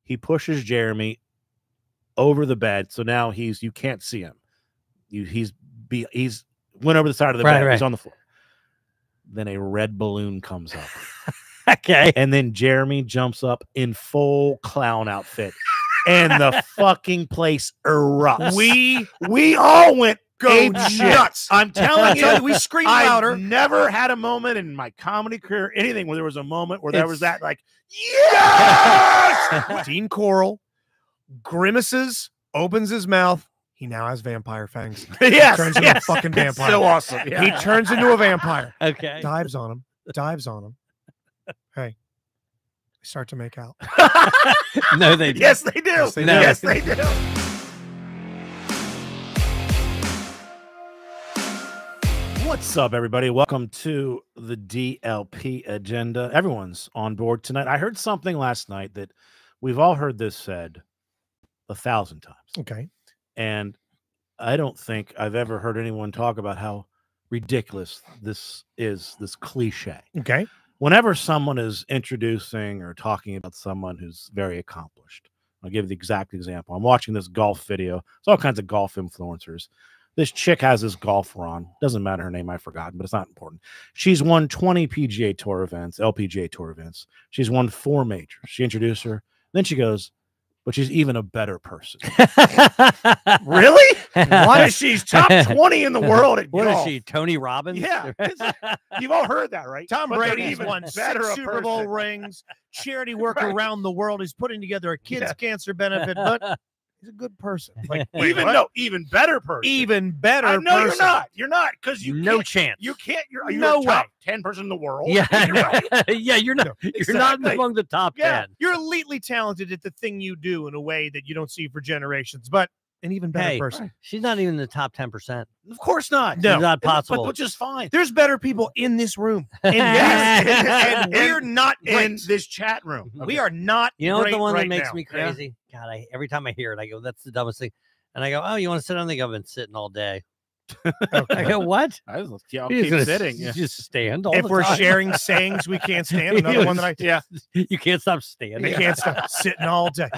He pushes Jeremy over the bed, so now you can't see him. He's went over the side of the bed. Right. He's on the floor. Then a red balloon comes up. Okay. And then Jeremy jumps up in full clown outfit. And the fucking place erupts. We all went nuts. I'm telling you, we screamed louder. I've never had a moment in my comedy career, anything where there was a moment where there was that like, yes! Dean Coral grimaces, opens his mouth. He now has vampire fangs. Yes, turns into a fucking vampire. So awesome. Yeah. He turns into a vampire. Okay. Dives on him. Hey, they start to make out. No, they do. Yes, they do. Yes, they do. Yes, they do. What's up, everybody? Welcome to the DLP agenda. Everyone's on board tonight. I heard something last night that we've all heard this said 1,000 times. Okay. And I don't think I've ever heard anyone talk about how ridiculous this is, this cliche. Okay. Whenever someone is introducing or talking about someone who's very accomplished, I'll give you the exact example. I'm watching this golf video. There's all kinds of golf influencers. This chick has this golfer on. Doesn't matter her name, I've forgotten, but it's not important. She's won 20 PGA Tour events, LPGA Tour events. She's won 4 majors. She introduced her. Then she goes, but she's even a better person. Really? What is she's top 20 in the world at What golf? is she, Tony Robbins? Yeah. You've all heard that, right? Tom Brady's won better 6 Super Bowl rings, charity work around the world. He's putting together a kids' cancer benefit, but he's a good person. Like, even better person. Even better no, person. you're not. You're not, because you no can't, chance. You can't. You're no a top 10 person in the world. Yeah. Right. Yeah, you're not. You're not among the top 10. You're elitely talented at the thing you do in a way that you don't see for generations, but an even better person. She's not even in the top 10%. Of course not. No, it's not possible. Which is fine. There's better people in this room. And, and we're not in this chat room. Okay. We are not. You know what the one right that makes now. me crazy? Yeah. God, every time I hear it, I go, "That's the dumbest thing." And I go, "Oh, you want to sit down?" They go, "I've been sitting all day." I go, "What?" I'll keep sitting. You just stand all if the we're time. sharing sayings we can't stand, another one that you can't stop standing. You can't stop sitting all day.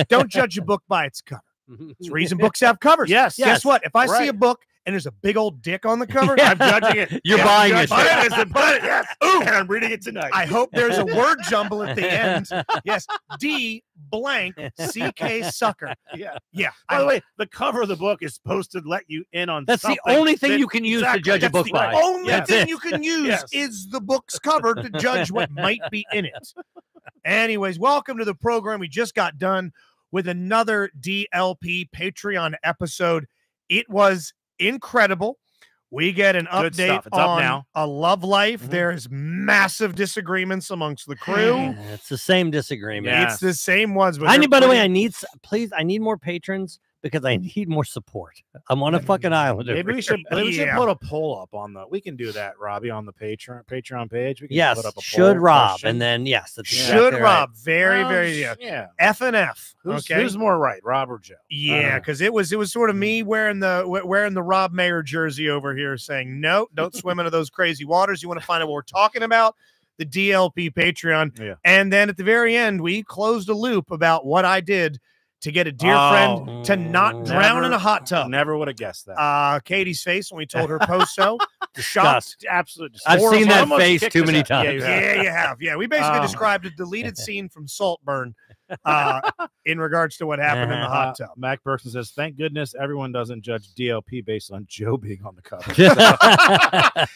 Don't judge a book by its cover. It's the reason books have covers. Yes. Guess what? If I see a book and there's a big old dick on the cover, I'm judging it. You're buying it. Yes. Ooh, and I'm reading it tonight. I hope there's a word jumble at the end. Yes. D blank CK sucker. Yeah. Yeah. By the way, the cover of the book is supposed to let you in on That's something. The only thing you can use to judge a book by. The only thing you can use is the book's cover to judge what might be in it. Anyways, welcome to the program. We just got done with another DLP Patreon episode. It was incredible. We get an update on a love life. There's massive disagreements amongst the crew. It's the same disagreement. Yeah. It's the same ones. But I need, by the way, I need more patrons because I need more support. I'm on a fucking island. Maybe we should put a poll up on the. We can do that, Robbie, on the Patreon page. We can yes, put up a should poll Rob, question. And then yes, that's should exactly Rob. Right. Very F and F. Who's more right, Rob or Joe? Yeah, because it was sort of me wearing the Rob Mayer jersey over here, saying no, don't swim into those crazy waters. You want to find out what we're talking about? The DLP Patreon, and then at the very end, we closed a loop about what I did to get a dear friend to not drown in a hot tub. Never would have guessed that. Katie's face when we told her post-so. Shocked. Absolutely. I've seen that face too many times. Yeah, you have. Yeah, we basically described a deleted scene from Saltburn in regards to what happened in the hot tub. Mac Burson says, thank goodness everyone doesn't judge DLP based on Joe being on the cover.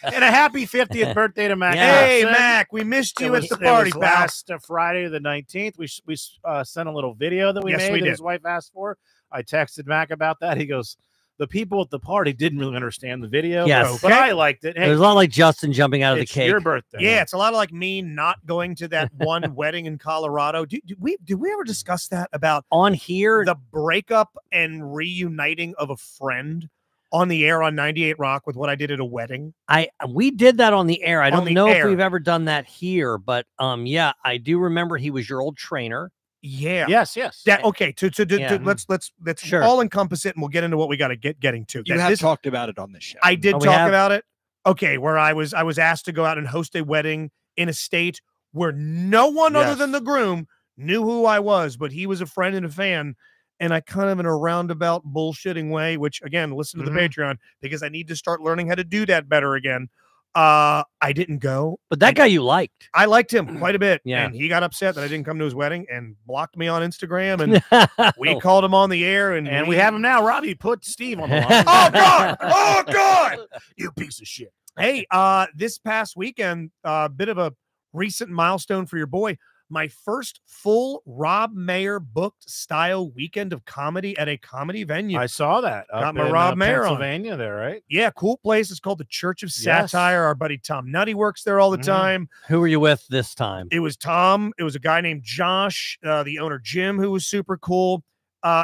And a happy 50th birthday to Mac. Yeah. Hey, Mac, we missed you at the party, pal. Last Friday the 19th, we sent a little video that we made that his wife asked for. I texted Mac about that. He goes, the people at the party didn't really understand the video. Yes. But I liked it. Hey, it was a lot like Justin jumping out of the cake. Your birthday. Yeah, it's a lot of like me not going to that one wedding in Colorado. Did we ever discuss that about on here? The breakup and reuniting of a friend on the air on 98 Rock with what I did at a wedding? We did that on the air. I don't know if we've ever done that here, but yeah, I do remember he was your old trainer. Yeah. Yes. That, okay. Let's sure. all encompass it, and we'll get into what we got to getting to. You have talked about it on this show. I did talk about it. Okay, where I was asked to go out and host a wedding in a state where no one other than the groom knew who I was, but he was a friend and a fan. And I kind of, in a roundabout bullshitting way, which again, listen to the Patreon, because I need to start learning how to do that better again. I didn't go. But that guy you liked. I liked him quite a bit. Yeah. And he got upset that I didn't come to his wedding and blocked me on Instagram. And we called him on the air. And we have him now. Robbie, put Steve on the line. Oh, God. Oh, God. You piece of shit. Hey, this past weekend, a bit of a recent milestone for your boy. My first full Rob Mayer booked style weekend of comedy at a comedy venue. I saw that. Got my Rob Mayer on. Pennsylvania there, right? Yeah, cool place. It's called the Church of Satire. Our buddy Tom Nutty works there all the time. Who were you with this time? It was Tom. It was a guy named Josh, the owner Jim, who was super cool.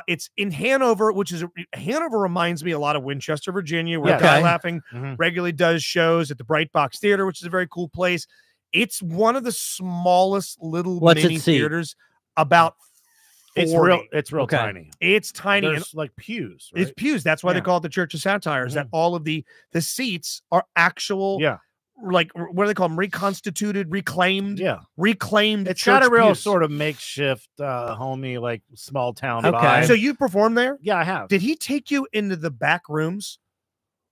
It's in Hanover, which is Hanover reminds me a lot of Winchester, Virginia, where Guy Laughing regularly does shows at the Bright Box Theater, which is a very cool place. It's one of the smallest little mini theaters. About 40. It's real tiny. It's tiny. There's like pews. Right? It's pews. That's why they call it the Church of Satire. Is that all of the seats are actual? Like, what do they call them? Reconstituted, reclaimed. Reclaimed. It's got a real sort of makeshift, homey, like small town vibe. So you performed there? Yeah, I have. Did he take you into the back rooms,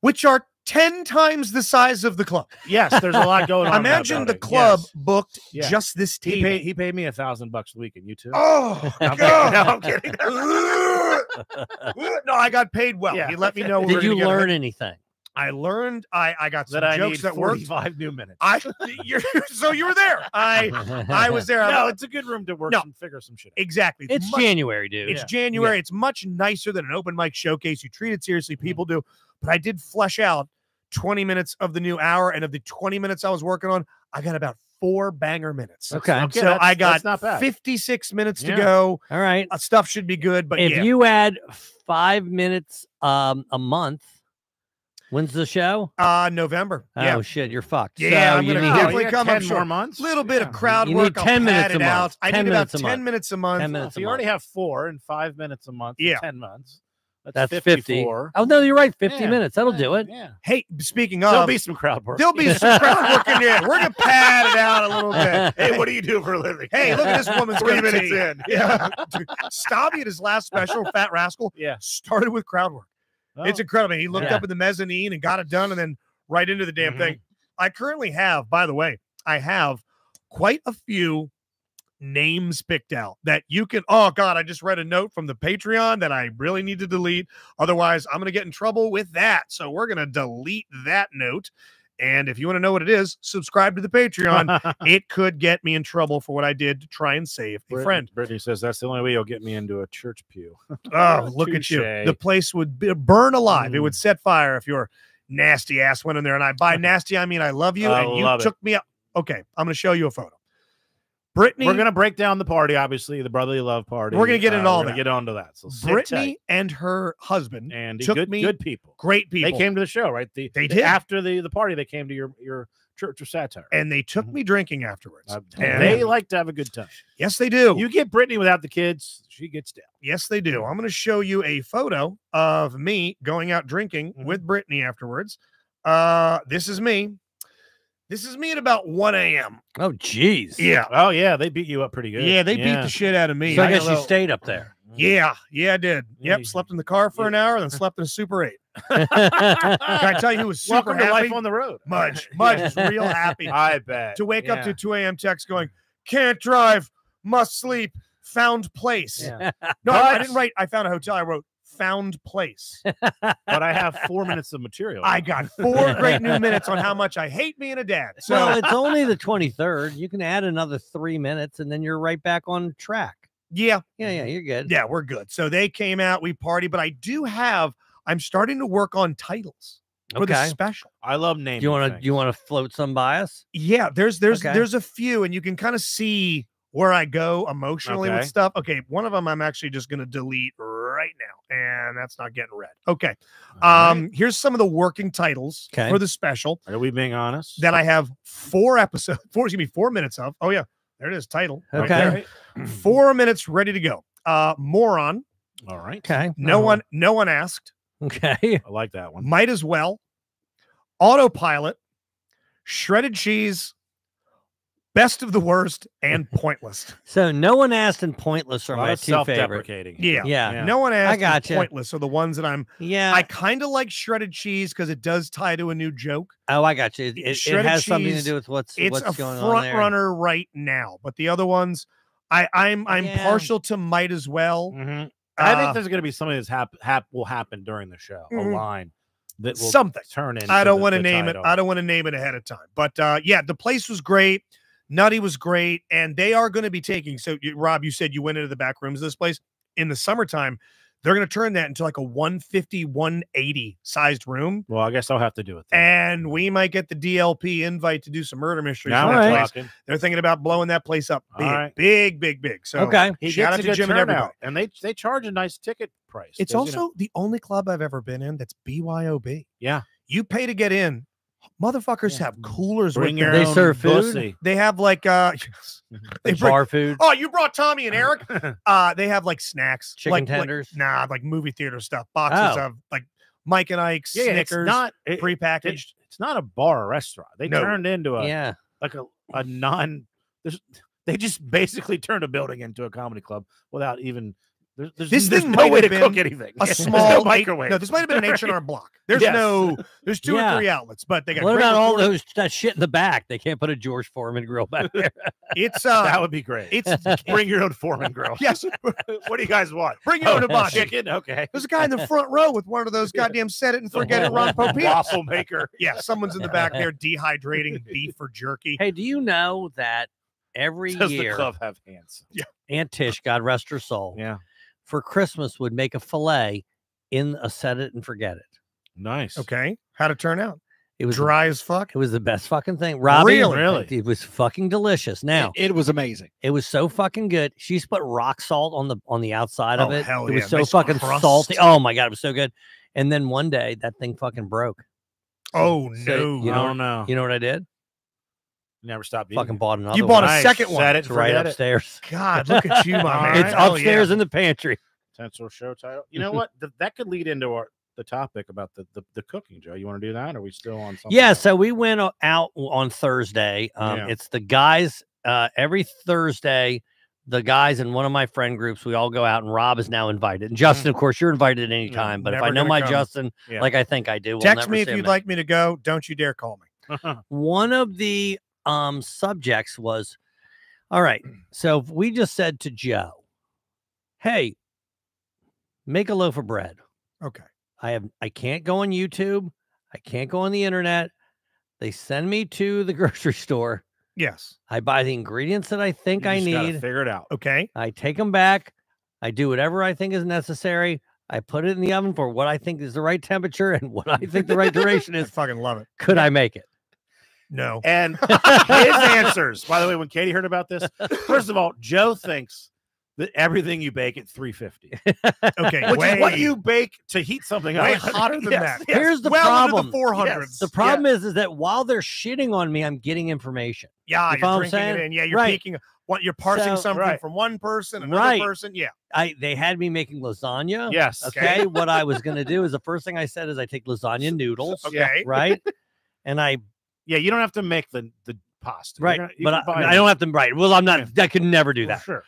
which are 10 times the size of the club? Yes, there's a lot going on. Imagine the club booked just this table. He paid me $1,000 a week, and you too. Oh, God. No, I'm kidding. No, I got paid well. He let me know. Did you learn anything? I learned. I got some that jokes that worked. 45 new minutes. So you were there. I was there. No, it's a good room to work and figure some shit out. Exactly. It's January, dude. It's January. It's much nicer than an open mic showcase. You treat it seriously. People do. But I did flesh out 20 minutes of the new hour, and of the 20 minutes I was working on, I got about 4 banger minutes. Okay. So I got 56 minutes to go. All right. Stuff should be good. But if you add 5 minutes a month, when's the show? November. Oh shit, you're fucked. Yeah, so I'm gonna definitely come. 10 more months. Little bit of crowd you work. Need 10 minutes a month. Out. I need about 10 minutes a month. 10 minutes. So you already have 4 and 5 minutes a month. Yeah, 10 months. That's 54. 50. Oh no, you're right. 50 minutes. That'll do it. Yeah. Hey, speaking of, there'll be some crowd work. There'll be some crowd work in there. We're gonna pad it out a little bit. Hey, what do you do for a living? Hey, look at this woman's 3 minutes in. Yeah. Stabby at his last special, Fat Rascal. Started with crowd work. Oh. It's incredible. He looked up in the mezzanine and got it done, and then right into the damn thing. I currently have, by the way, quite a few names picked out that you can. Oh God, I just read a note from the Patreon that I really need to delete. Otherwise, I'm going to get in trouble with that. So we're going to delete that note. And if you want to know what it is, subscribe to the Patreon. It could get me in trouble for what I did to try and save a friend. Brittany says that's the only way you'll get me into a church pew. Oh, look at you. The place would burn alive. It would set fire if your nasty ass went in there. And by nasty, I mean I love you. And you took me up. Okay, I'm going to show you a photo. Brittany, we're going to break down the party, obviously, the brotherly love party. We're going to get into all that. Get onto that. So Brittany and her husband and took good people. Great people. They came to the show, right? They did. After the party, they came to your Church of Satire. And they took me drinking afterwards. And they like to have a good time. Yes, they do. You get Brittany without the kids, she gets down. Yes, they do. I'm going to show you a photo of me going out drinking with Brittany afterwards. This is me. This is me at about 1 a.m. Oh, geez. Yeah. Oh, yeah. They beat you up pretty good. Yeah, they beat the shit out of me. So I guess you stayed up there. Yeah. Yeah, I did. Yep. Slept in the car for an hour, then slept in a Super 8. Can I tell you who was super Welcome happy? to life on the road. Mudge is real happy. I bet. To wake up to 2 a.m. text going, can't drive, must sleep, found place. Yeah. No, I didn't write, I found a hotel. I wrote, found place. But I have 4 minutes of material. I got 4 great new minutes on how much I hate being a dad. So well, it's only the 23rd. You can add another 3 minutes and then you're right back on track. Yeah, you're good. Yeah, we're good. So they came out, we party, but I'm starting to work on titles for the special. I love naming. Do you want to float some by us? Yeah, there's a few, and you can kind of see where I go emotionally with stuff. Okay, one of them I'm actually just going to delete right now, and that's not getting read. Okay. Here's some of the working titles for the special. Are we being honest? That I have 4 minutes of. Oh yeah, there it is. Title. Okay. 4 minutes ready to go. Moron. All right. Okay. No one asked. Okay. I like that one. Might as well. Autopilot. Shredded cheese. Best of the worst and pointless. So no one asked and pointless are my two favorite. Self-deprecating. Yeah. No one asked. I gotcha. Pointless are the ones that I kind of like shredded cheese because it does tie to a new joke. Oh, I got you. It has something to do with what's it's going on there. It's a front runner right now, but the other ones, I'm partial to might as well. Mm-hmm. I think there's going to be something that's will happen during the show. A line that will turn into. I don't want to name it. I don't want to name it ahead of time. But yeah, the place was great. Nutty was great, and they are going to be taking. So, Rob, you said you went into the back rooms of this place in the summertime. They're going to turn that into like a 150, 180 sized room. Well, I guess I'll have to do it then. And we might get the DLP invite to do some murder mysteries. Now they're thinking about blowing that place up big. So okay, shout out to Jim and everybody. And they charge a nice ticket price. It's also the only club I've ever been in that's BYOB. Yeah, you pay to get in. Motherfuckers have coolers with them. They serve food. They have like they bar food. Oh, you brought Tommy and Eric. They have like snacks, chicken tenders. Like movie theater stuff. Boxes of like Mike and Ike's Snickers, prepackaged. It's not a bar or restaurant. They turned into a a non. They just basically turned a building into a comedy club without even. There's no way to cook anything. A small microwave. No, this might have been an H&R Block. There's there's 2 or 3 outlets, but they got. What about all that shit in the back? They can't put a George Foreman grill back there. It's that would be great. It's bring your own Foreman grill. Yes. What do you guys want? Bring your own hibachi. Chicken. Okay. There's a guy in the front row with one of those goddamn set it and forget it Ron Popeil waffle maker. Yeah, someone's in the back there dehydrating beef or jerky. Hey, do you know that every year the club have hands? Yeah. Aunt Tish, God rest her soul. Yeah. For Christmas would make a fillet in a set it and forget it. Nice. Okay. How'd it turn out? It was dry as fuck. It was the best fucking thing. Robbie, really? It was fucking delicious. Now it was amazing. It was so fucking good. She's put rock salt on the outside of it. Hell it was yeah. so Nice fucking crust. salty. Oh my god, it was so good. And then one day that thing fucking broke. Oh So, no. You know what I did? Never stopped. Fucking bought another. You bought one. a second one. It's right upstairs. God, look at you, my man. It's upstairs in the pantry. Potential show title. You know what? That could lead into the topic about the cooking, Joe. You want to do that? Or are we still on something? Yeah, else? so we went out on Thursday. It's the guys every Thursday. The guys in one of my friend groups, we all go out, and Rob is now invited. And Justin, of course, you're invited at any time. But if I know my Justin, like I think I do, text me if you'd like me to go. Don't you dare call me. One of the subjects was, all right, so if we just said to Joe, hey, make a loaf of bread. Okay. I can't go on YouTube. I can't go on the internet. They send me to the grocery store. Yes. I buy the ingredients that I think I need. Figure it out. Okay. I take them back. I do whatever I think is necessary. I put it in the oven for what I think is the right temperature and what I think the right duration is. I fucking love it. Could I make it? No. And his answers, by the way, when Katie heard about this, first of all, Joe thinks that everything you bake at 350. Okay. Which is what you bake to heat something way up. hotter than that. Yes. Here's the problem. problem. The 400s. Yes. The problem is that while they're shitting on me, I'm getting information. Yeah, You you're follow what I'm drinking it saying? in. Yeah, you're Right. peeking. What you're parsing So- something Right. from one person, another person. Yeah. They had me making lasagna. Yes. Okay. What I was going to do is the first thing I said is I take lasagna noodles. Okay. Right. And Yeah, you don't have to make the pasta. right. You But can buy I don't have to. Right. Well, I'm not. I could never do Well, that. sure.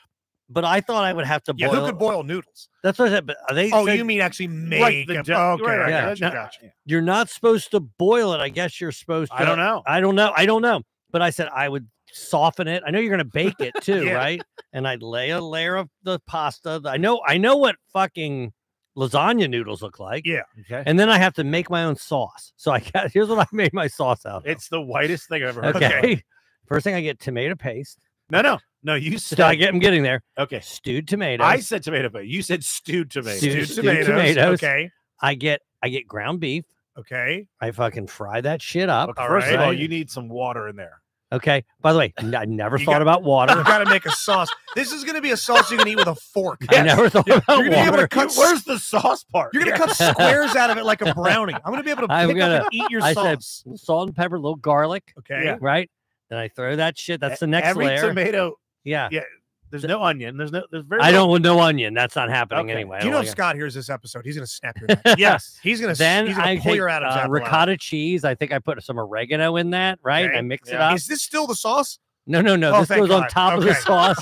But I thought I would have to Yeah, boil. who could boil noodles? That's what I said. But they Oh, said you mean actually make Right, them? right, Okay, I yeah. gotcha. you're not supposed to boil it. I guess you're supposed to. I don't know. I don't know. But I said I would soften it. I know you're going to bake it too, Yeah. right? And I'd lay a layer of the pasta. I know what fucking lasagna noodles look like. Yeah. Okay. And then I have to make my own sauce. So here's what I made my sauce out of. It's the whitest thing I've ever heard. Okay. Of. First thing I get tomato paste. No. You said. I'm getting there. Okay. Stewed tomatoes. I said tomato paste. You said stewed tomatoes. Stewed tomatoes. Okay. I get ground beef. Okay. I fucking fry that shit up. Okay, first of right. all, you need some water in there. Okay. By the way, I never You thought got- about water. You got to make a sauce. This is going to be a sauce you can eat with a fork. I never thought about You're gonna be able water. to cut. Where's the sauce part? You're going to cut squares out of it like a brownie. I'm going to be able to I'm pick gonna- up and eat your I said sauce. salt and pepper, a little garlic. Okay. Yeah. Right. Then I throw that shit. That's the next Every layer. tomato. Yeah. Yeah. There's no onion. There's very. I don't want no onion. That's not happening Okay. anyway. Do you know if Scott hears this episode, he's going to snap your neck. Yes. He's going Then to I pull take your Adam's apple out. ricotta cheese. I think I put some oregano in that. Right. Okay. I mix it Yeah. up. Is this still the sauce? No. Oh, This goes on top of the sauce.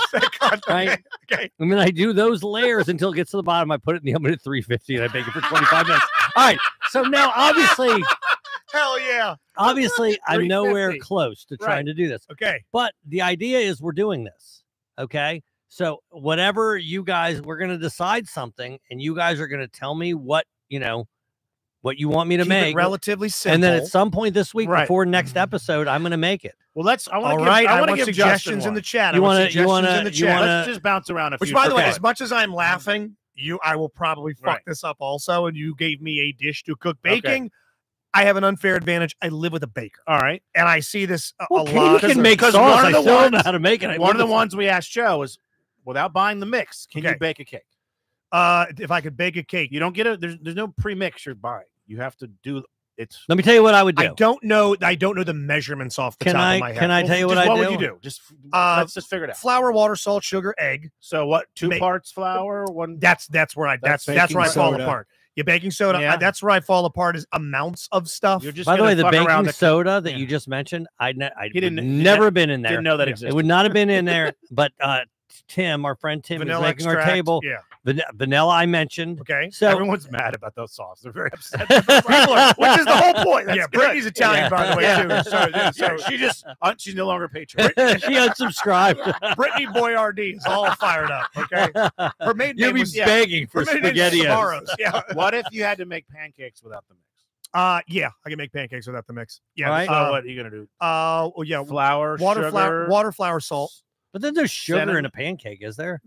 Right? Okay. And then I do those layers until it gets to the bottom. I put it in the oven at 350 and I bake it for 25 minutes. All right. So now, obviously, hell yeah. Obviously, I'm nowhere close to trying to do this. Okay. But the idea is we're doing this. Okay. So whatever you guys, we're going to decide something, and you guys are going to tell me what you want me to make. Relatively simple. And then at some point this week, before next episode, I'm going to make it. Well, I want to give suggestions in the chat. Let's just bounce around. Which, by the way, as much as I'm laughing, I will probably fuck this up also. And you gave me a dish to cook baking. Okay. I have an unfair advantage. I live with a baker. All right. And I see this a lot. You can make sauce. I still don't know how to make it. One of the ones we asked Joe is, without buying the mix, can you bake a cake? If I could bake a cake. You don't get it. There's no pre-mix you're buying. You have to do it's. Let me tell you what I would do. I don't know the measurements off the top of my head. Can I tell you what I do? What would you do? Let's just figure it out. Flour, water, salt, sugar, egg. So what? 2 parts flour, 1. That's where I fall apart. Your baking soda. Yeah. That's where I fall apart. Is amounts of stuff. By the way, the baking soda that you just mentioned, never been in there. Didn't know that existed. It would not have been in there. But Tim, our friend Tim, is making our table. Yeah. Vanilla, I mentioned. Okay. So everyone's mad about those sauces. They're very upset. Which is the whole point. Yeah, Brittany's Italian, by the way, too. So she's no longer a patron. She unsubscribed. Brittany Boyardee is all fired up. Okay. Her maiden name was begging for spaghetti. Yeah. What if you had to make pancakes without the mix? Yeah, I can make pancakes without the mix. Yeah. Right. So what are you gonna do? Well, yeah, flour, water, flour, salt. But then there's sugar in a pancake, is there?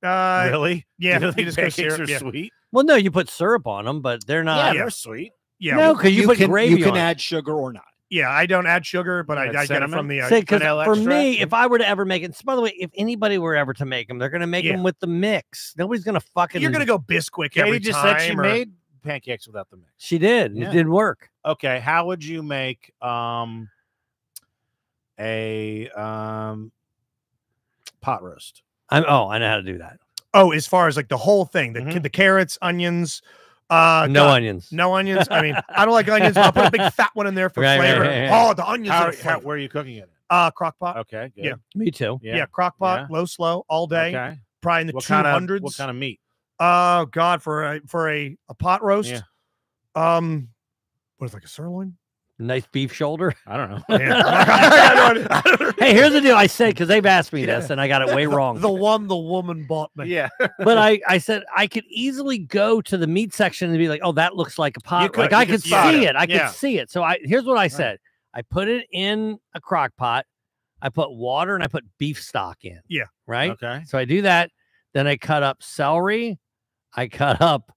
Really? Yeah. You think pancakes are sweet? Well, no, you put syrup on them, but they're not. Yeah, they're sweet. Yeah. No, because you put gravy on. You can add sugar or not. Yeah, I don't add sugar, but I get it from the because for me, if I were to ever make it, so by the way, if anybody were ever to make them, they're going to make them with the mix. Nobody's going to fucking. You're going to go Bisquick every Katie just time. said she made pancakes without the mix. She did. Yeah. It did work. Okay, how would you make a pot roast? I know how to do that. Oh, as far as like the whole thing, the carrots, onions. No onions. No onions. I mean, I don't like onions, but I'll put a big fat one in there for flavor. Right. Oh, the onions. Where are you cooking it? Crock pot. Okay, good. Yeah. Me too. Yeah, crock pot, low, slow, all day. Okay. Probably in the 200s. What kind of meat? Oh God, for a pot roast. Yeah. What is like a sirloin? Nice beef shoulder. I don't know. Hey, here's the deal. I said, because they've asked me this and I got it way wrong. The one the woman bought me. Yeah. But I said I could easily go to the meat section and be like, oh, that looks like a pot. Like I could see it. I could see it. So here's what I said. I put it in a crock pot. I put water and I put beef stock in. Yeah. Right. Okay. So I do that. Then I cut up celery. I cut up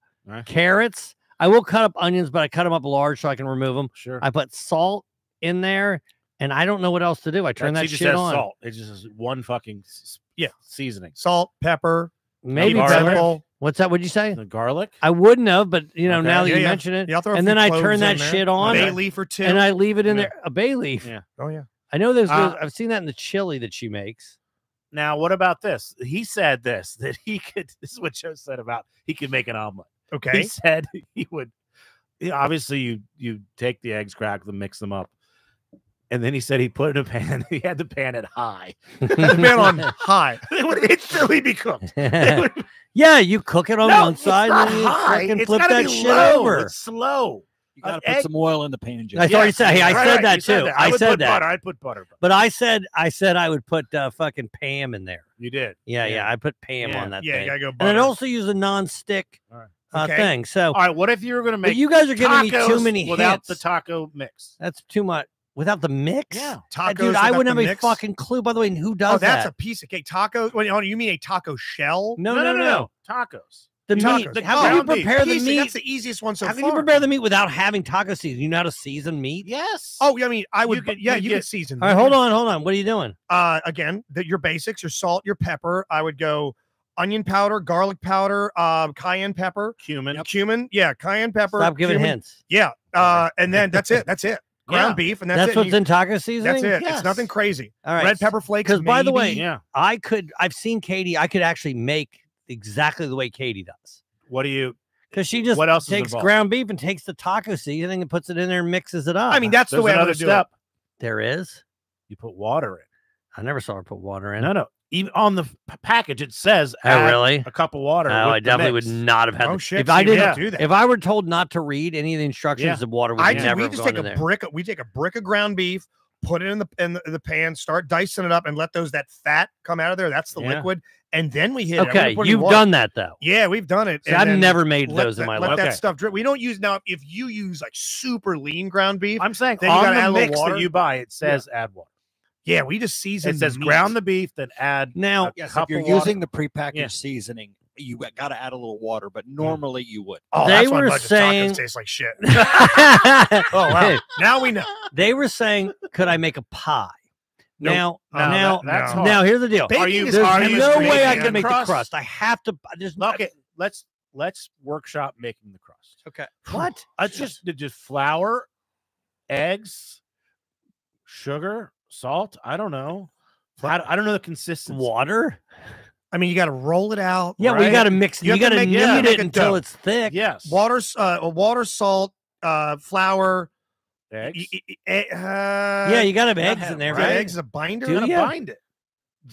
carrots. I will cut up onions, but I cut them up large so I can remove them. Sure. I put salt in there, and I don't know what else to do. I turn that shit on. Salt. It just is one fucking seasoning. Salt, pepper, maybe pepper. What's that? What'd you say? The garlic. I wouldn't have, but now that you mention it, and then I turn that shit on. A bay leaf or two, and I leave it in there. A bay leaf. Yeah. Oh yeah. I know there's. I've seen that in the chili that she makes. Now, what about this? He said that he could. This is what Joe said about he could make an omelet. Okay. He said he would. Obviously, you take the eggs, crack them, mix them up, and then he said he put it in a pan. He had the pan at high. The pan on high. It would instantly be cooked. Yeah, you cook it on one side and then you fucking flip that shit over. It's slow. You got to put some oil in the pan. I thought you said. Hey, I said that too. I said that. I'd put butter. But I said I would put fucking Pam in there. You did. Yeah. I put Pam on that. Yeah, thing. You gotta go butter. And I also use a non-stick thing. So, all right. What if you were gonna make? You guys are giving me too many without hints. the taco mix. That's too much. Without the mix? Yeah. Tacos. Dude, I wouldn't have a fucking clue. By the way, who does that? Oh, that's a piece of cake. Tacos. You mean a taco shell? No. Tacos. The meat. How can you prepare the meat? That's the easiest one so far. How can you prepare the meat without having taco season? You know how to season meat? Yes. Oh, I mean, I would. You could season. All right, hold on. What are you doing? Again, your basics: your salt, your pepper. I would go onion powder, garlic powder, cayenne pepper, cumin. Yeah, cayenne pepper. Stop giving hints. Yeah. And then that's it. Ground beef, and that's it. What's in taco seasoning? That's it. Yes. It's nothing crazy. All right. Red pepper flakes. Because by the way, I've seen Katie. I could actually make exactly the way Katie does. What do you? Because she just takes ground beef and takes the taco seasoning and puts it in there and mixes it up. I mean, that's the way I would do it. There is. You put water in. I never saw her put water in. No. Even on the package, it says really? a cup of water. Oh, I definitely would not have had. Oh shit! If I didn't do that, if I were told not to read any of the instructions, the water would never. We just take a brick. We take a brick of ground beef, put it in the pan, start dicing it up, and let that fat come out of there. That's the liquid, and then we hit. Okay, you've done that though. Yeah, we've done it. See, I've never made those in my life. Let that stuff drip. We don't use now. If you use like super lean ground beef, I'm saying then on you gotta the add a little mix water. that you buy, it says add water. Yeah, we just season. It says meat. ground the beef, then add. Now, if you're using the prepackaged seasoning, you got to add a little water, but normally you would. Oh, they that's were why saying tacos taste like shit. Oh wow! Now we know. They were saying, could I make a pie? Nope. Now, that's now here's the deal. Baking There's no way I can make the crust. I have to. Okay, let's workshop making the crust. Okay. What? It's just flour, eggs, sugar, salt. I don't know. I don't know the consistency. Water. I mean, you got to roll it out. Yeah, right? we got to mix it. You got to knead it until it's thick. Yes. Water, salt, flour, eggs. Yeah, you got to have eggs in there, right? Eggs is a binder. You got to bind it.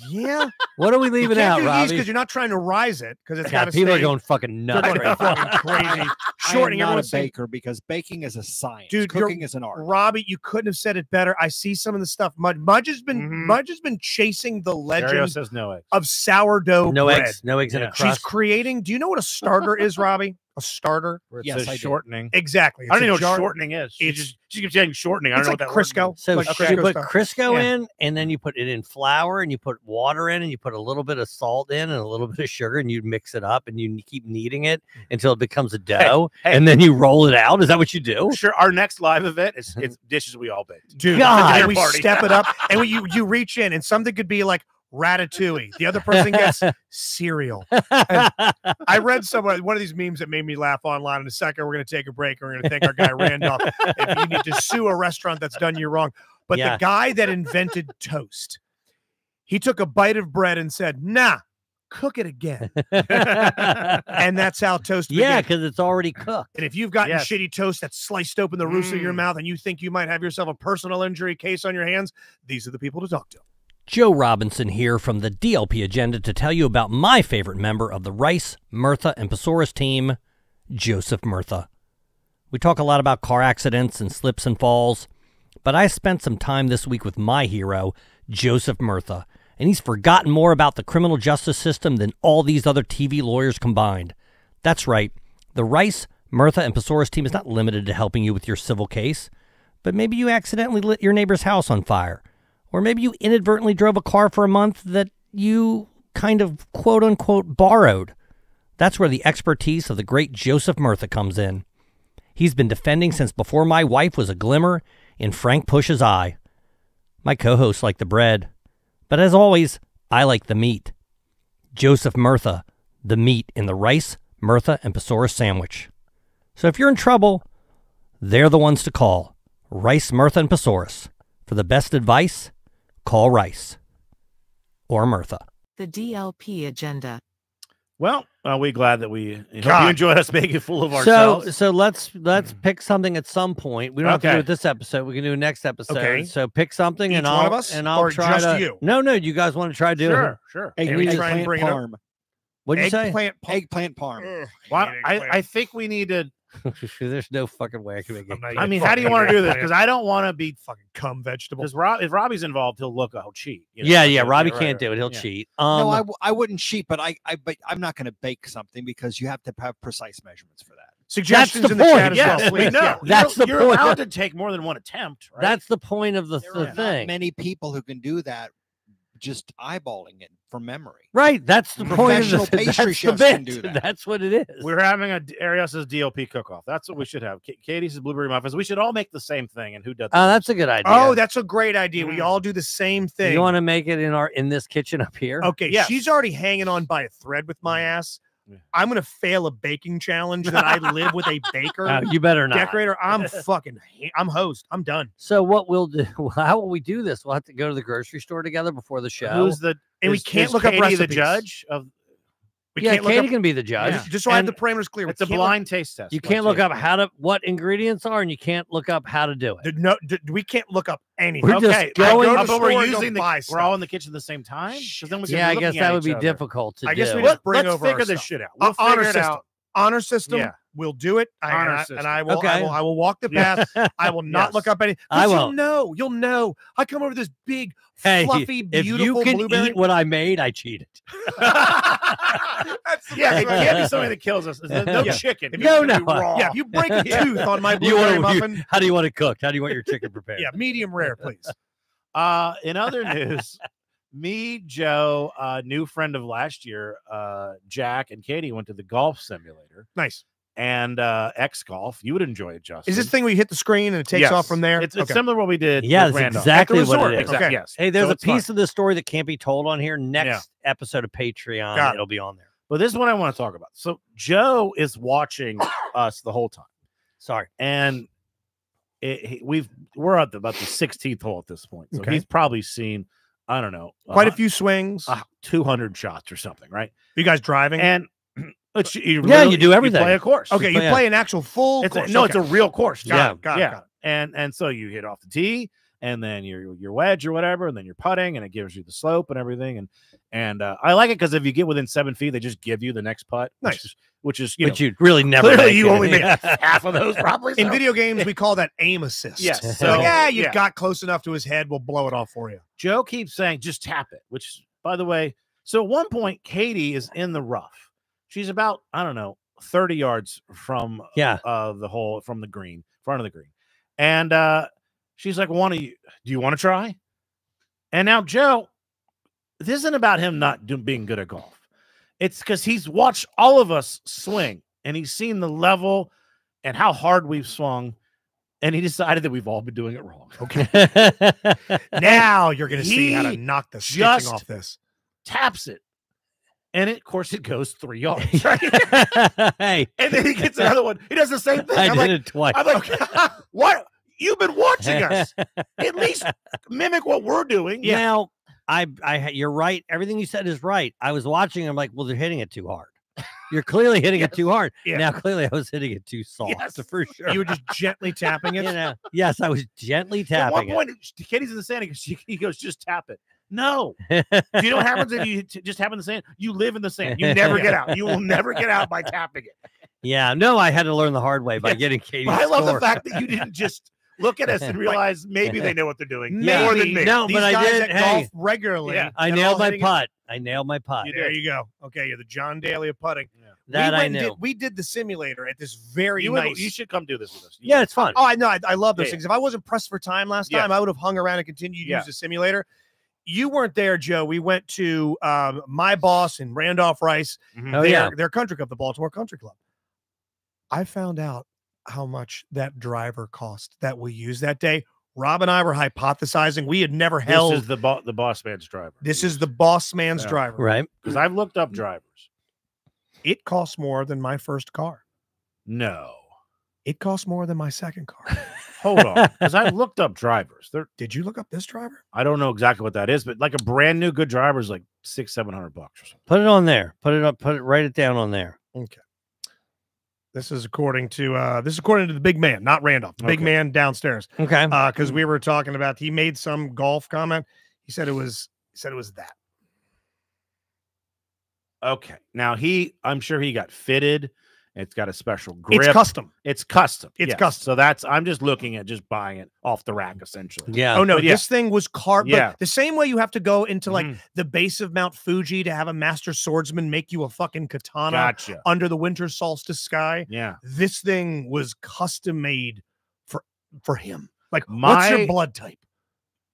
Yeah. What are we leaving out, Robbie? Because you're not trying to rise it because it's got to people are going fucking nuts. They're going fucking crazy. Shortening. I'm not a baker because baking is a science. Dude, cooking is an art. Robbie, you couldn't have said it better. I see some of the stuff. Mudge has been chasing the legend says no eggs. of sourdough no bread. eggs in a crust. She's creating. Do you know what a starter is, Robbie? A starter? Where it says shortening. Exactly. I don't even know what shortening is. She keeps saying shortening. I don't know what that Crisco. So like you put Crisco in, and then you put it in flour, and you put water in, and you put a little bit of salt in, and a little bit of sugar, and you mix it up, and you keep kneading it until it becomes a dough, and then you roll it out. Is that what you do? Sure. Our next live event is it's dishes we all bake. Dude, and we step it up, and you reach in, and something could be like ratatouille. The other person gets cereal. And I read one of these memes that made me laugh online. In a second, we're going to take a break. And we're going to thank our guy Randolph. If you need to sue a restaurant that's done you wrong, but the guy that invented toast, he took a bite of bread and said, "Nah, cook it again." And that's how toast begins. Yeah, because it's already cooked. And if you've gotten shitty toast that's sliced open the roofs of your mouth, and you think you might have yourself a personal injury case on your hands, these are the people to talk to. Joe Robinson here from the DLP Agenda to tell you about my favorite member of the Rice, Murtha, and Pesaurus team, Joseph Murtha. We talk a lot about car accidents and slips and falls, but I spent some time this week with my hero, Joseph Murtha, and he's forgotten more about the criminal justice system than all these other TV lawyers combined. That's right, the Rice, Murtha, and Pesaurus team is not limited to helping you with your civil case, but maybe you accidentally lit your neighbor's house on fire. Or maybe you inadvertently drove a car for a month that you kind of quote-unquote borrowed. That's where the expertise of the great Joseph Murtha comes in. He's been defending since before my wife was a glimmer in Frank Push's eye. My co-hosts like the bread. But as always, I like the meat. Joseph Murtha, the meat in the Rice, Murtha, and Pesaurus sandwich. So if you're in trouble, they're the ones to call. Rice, Murtha, and Pesaurus. For the best advice, call Rice or Murtha. The DLP Agenda. Well, are we glad that we hope you enjoyed us making a fool of ourselves? So let's pick something at some point. We don't have to do it this episode. We can do next episode. Okay. So pick something, Each and one of us, I'll or try just to. you? No, you guys want to try to do it? Sure. Eggplant parm. What'd you say? Eggplant parm. Well, I think we need to. There's no fucking way I can make it. I mean, how do you want to do this? Because I don't want to be fucking cum vegetable. Because if Robbie's involved, he'll cheat. You know? Robbie can't do it. He'll cheat. No, I wouldn't cheat, but I'm not going to bake something because you have to have precise measurements for that. Suggestions in the chat as well. We know. You're allowed to take more than one attempt. Right? That's the point of the There thing. Not many people who can do that. Just eyeballing it from memory. Right. That's the point of the pastry chefs can do that. That's what it is. We're having Arios's DLP cook-off. That's what we should have. Katie's blueberry muffins. We should all make the same thing. And who does? Oh, that's a good idea. Oh, that's a great idea. We all do the same thing. You want to make it in this kitchen up here? Okay. Yes. She's already hanging on by a thread with my ass. I'm going to fail a baking challenge that I live with a baker. You better not. Decorator. I'm host. I'm done. So what we'll do, how will we do this? We'll have to go to the grocery store together before the show. And we can't look up recipes. The judge of Yeah, Katie can be the judge. Just so I have the parameters clear. It's a blind taste test. You can't look up what ingredients are, and you can't look up how to do it. We can't look up anything. We're just going. But we're using we're all in the kitchen at the same time. Yeah, I guess that would be difficult to do. I guess we just bring Let's over figure this shit out. We'll honor figure it system. out. Honor system. Yeah. We'll do it. And I will. Okay. I will walk the path. I will not look up any. I won't. You'll know. I come over this big, fluffy, beautiful if you can blueberry. eat what I made, I cheated. It can't be something that kills us. No chicken. No. Raw. Yeah, if you break a tooth on my blueberry muffin. How do you want it cooked? How do you want your chicken prepared? Yeah, medium rare, please. In other news, me, Joe, new friend of last year, Jack and Katie went to the golf simulator. Nice. And X Golf. You would enjoy it, Justin. Is this thing where you hit the screen and it takes off from there? It's similar to what we did. Yeah, with that's Randolph. exactly what it is. Okay. Yes. Hey, there's a piece of the story that can't be told on here. Next episode of Patreon, Got it. It'll be on there. But this is what I want to talk about. So Joe is watching us the whole time. Sorry. And we're at about the 16th hole at this point. So he's probably seen, I don't know, quite a few swings, 200 shots or something, right? You guys driving? And you do everything. You play a course. Okay, you play an actual full course. It's a real course. Got it. And so you hit off the tee, and then your wedge or whatever, and then you're putting, and it gives you the slope and everything. And I like it because if you get within 7 feet, they just give you the next putt. Nice. Which is you really never. Clearly, you only make half of those probably. In video games, we call that aim assist. Yes. So you got close enough to his head, we'll blow it off for you. Joe keeps saying, just tap it, which, by the way, so at one point, Katie is in the rough. She's about, I don't know, 30 yards from the hole, from the green, front of the green. And she's like, do you want to try? And now Joe, this isn't about him not being good at golf. It's because he's watched all of us swing, and he's seen the level and how hard we've swung, and he decided that we've all been doing it wrong. Okay. Now you're going to see how to knock the stitching off this. Taps it. And of course, it goes 3 yards. Right? Hey. And then he gets another one. He does the same thing. I did it twice. I'm like, what? You've been watching us. At least mimic what we're doing. Yeah. Now, you're right. Everything you said is right. I was watching. I'm like, well, they're hitting it too hard. You're clearly hitting it too hard. Yeah. Now, clearly, I was hitting it too soft. Yes, for sure. You were just gently tapping it. Yes, I was gently tapping. At one point, Katie's in the sand. He goes, just tap it. No. Do you know what happens if you just tap in the sand? You live in the sand. You never get out. You will never get out by tapping it. Yeah. No, I had to learn the hard way by getting Katie. I love the fact that you didn't just look at us and realize maybe they know what they're doing more than me. No, but I did golf regularly. Yeah. I nailed my putt. I nailed my putt. There you go. Okay, you're the John Daly of putting. Yeah. That I knew. We did the simulator at this very nice. You should come do this with us. Yeah, it's fun. Oh, I know. I love those things. If I wasn't pressed for time last time, I would have hung around and continued to use the simulator. You weren't there, Joe. We went to my boss in Randolph Rice. Their country club, the Baltimore Country Club. I found out how much that driver cost that we used that day. Rob and I were hypothesizing. We had never held. This is the boss man's driver. This is the boss man's driver. Right. Because I've looked up drivers. It costs more than my first car. No. It costs more than my second car. Hold on. Because I've looked up drivers. Did you look up this driver? I don't know exactly what that is, but like a brand new good driver is like $600-700 or something. Put it on there. Write it down on there. Okay. This is according to the big man, not Randolph. The big man downstairs. Okay. Because we were talking about, he made some golf comment. He said it was that. Okay. Now I'm sure he got fitted. It's got a special grip. It's custom. It's custom. It's custom. So I'm just looking at just buying it off the rack, essentially. Yeah. Oh no, this thing was carved. Yeah. The same way you have to go into like the base of Mount Fuji to have a master swordsman make you a fucking katana under the winter solstice sky. Yeah. This thing was custom made for him. Like, what's your blood type?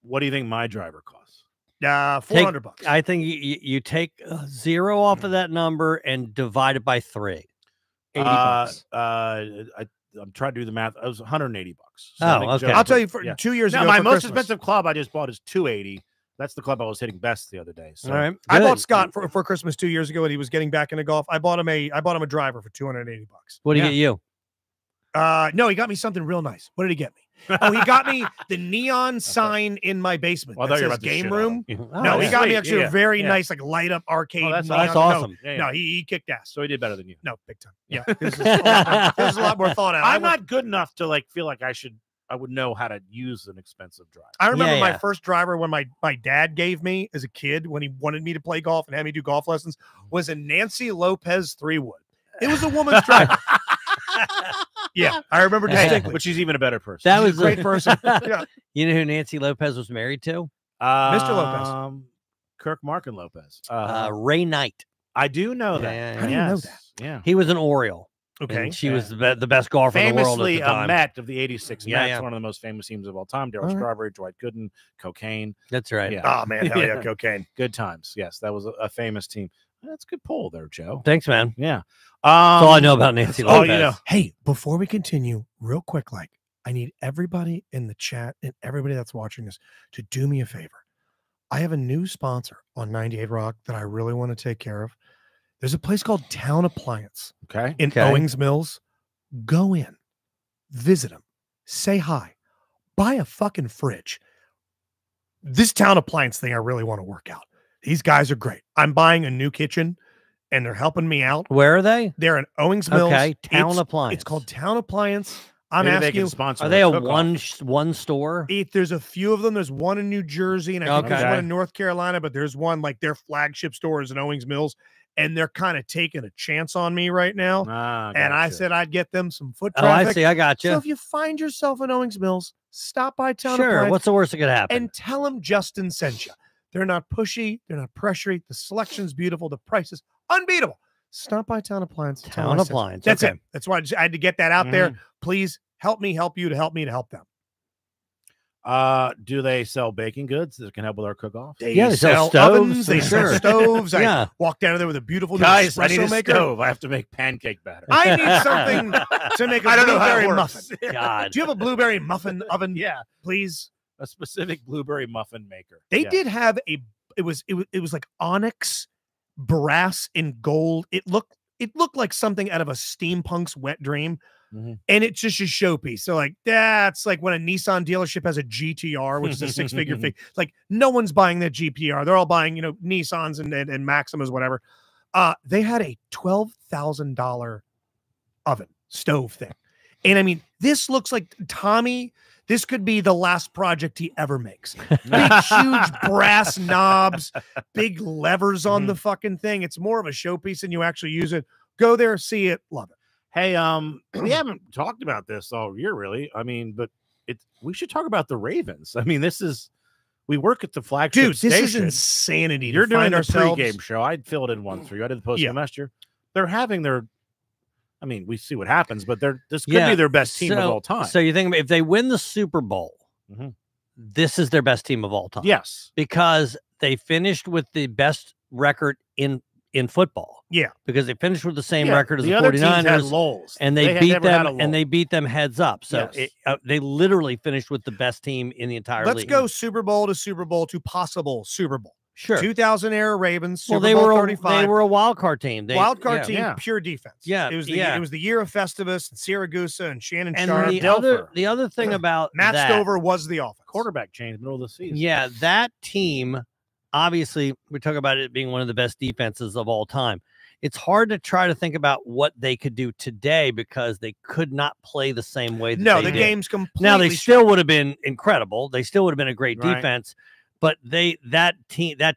What do you think my driver costs? $400. I think you take 0 off of that number and divide it by 3. $80. I'm trying to do the math. It was $180. So okay. I'll tell you, for 2 years ago, my most expensive club I just bought is $280. That's the club I was hitting best the other day. So. All right. I bought Scott for Christmas 2 years ago when he was getting back into golf. I bought him a driver for $280. What did he get you? No, he got me something real nice. What did he get me? Oh, he got me the neon sign in my basement. Well, I that thought you were says about to game shit room. on him. No, he got me Sweet. actually Yeah, a very yeah. nice, like light up arcade. Oh, that's neon. awesome. Yeah, yeah. No, he kicked ass. So he did better than you. No, big time. Yeah, this is a lot more thought out. I'm not good enough to like feel like I would know how to use an expensive driver. I remember Yeah, my yeah. first driver when my dad gave me as a kid when he wanted me to play golf and had me do golf lessons was a Nancy Lopez 3-wood. It was a woman's driver. Yeah, I remember distinctly. But she's even a better person. That She's was a great person. Yeah. You know who Nancy Lopez was married to? Mr. Lopez. Kirk Markin Lopez. Ray Knight. I do know that. Yeah, How do you know that? Yeah. He was an Oriole. Okay. And she was the best golfer in the world at Famously the a time. Met of the 86 Yeah, Mets, yeah. one of the most famous teams of all time. Daryl All right. Strawberry, Dwight Gooden, cocaine. That's right. Yeah. Oh man, hell yeah, cocaine. Good times. Yes, that was a famous team. That's a good poll there, Joe. Thanks, man. Yeah. That's all I know about Nancy all Lopez. you know. Hey, before we continue, real quick, like I need everybody in the chat and everybody that's watching this to do me a favor. I have a new sponsor on 98 Rock that I really want to take care of. There's a place called Town Appliance Okay. in Okay. Owings Mills. Go in, visit them, say hi, buy a fucking fridge. This Town Appliance thing I really want to work out. These guys are great. I'm buying a new kitchen and they're helping me out. Where are they? They're in Owings Mills. Okay, Town It's- Appliance. It's called Town Appliance. I'm Maybe they asking can you, sponsor Are they a cook-off. one store? there's a few of them. There's one in New Jersey, and I think there's Okay. one in North Carolina, but there's one like their flagship store is in Owings Mills, and they're kind of taking a chance on me right now. Ah, And I gotcha. said I'd get them some foot Oh, I traffic. see. I got So you. if you find yourself in Owings Mills, stop by Town Sure. Appliance What's the worst that could happen? and tell them Justin sent you. They're not pushy. They're not pressury. The selection's beautiful. The price is unbeatable. Stop by Town Appliance. Tell them Town I sent you. Appliance. That's okay. it. That's why I had to get that out there. Mhm. Please help me, help you, to help me, to help them. Do they sell baking goods that can help with our cook-off? They Yeah, they sell sell stoves, ovens. They for sell sure. stoves. I Yeah. walked down there with a beautiful new Guys, I need espresso a maker. stove. I have to make pancake batter. I need something to make a I don't know how it blueberry works. muffin. God. Do you have a blueberry muffin oven? Yeah, Please. a specific blueberry muffin maker. They Yeah. did have it was like onyx, brass, and gold. It looked like something out of a steampunk's wet dream. Mhm. And it's just a showpiece. So like that's like when a Nissan dealership has a GTR, which is a six-figure fee. It's like no one's buying that GPR. They're all buying, Nissans and Maximas, whatever. They had a $12,000 oven stove thing. And I mean, this looks like Tommy. This could be the last project he ever makes. Big, huge brass knobs, big levers on the fucking thing. It's more of a showpiece than you actually use it. Go there, see it, love it. Hey, we haven't talked about this all year, really. I mean, but we should talk about the Ravens. I mean, we work at the flagship Dude, this is station. insanity. You're to doing find the ourselves. pregame show. I'd filled in one for you. I did the post Yeah. semester. They're having I mean, we see what happens, but this could Yeah, be their best team of all time. So you think if they win the Super Bowl, Mhm. this is their best team of all time. Yes. Because they finished with the best record in football. Yeah. Because they finished with the same Yeah, record as the other teams had 49ers. lulls. And they had beat never had them a lull. and they beat them heads up. So Yes. they literally finished with the best team in the entire Let's league. go Super Bowl to possible Super Bowl. Sure. 2000 era Ravens. Super Well, they Bowl were 35. they were a wild card team. wild card team, Yeah. pure defense. Yeah, it was yeah. it was the year of Festivus and Siragusa and Shannon And Sharp. the other thing about Matt that, Stover was the offense. quarterback change middle of the season. yeah, that team, obviously, we talk about it being one of the best defenses of all time. It's hard to try to think about what they could do today because they could not play the same way that No, they the did. game's completely. Now they still would have been incredible. They still would have been a great Right. defense, but that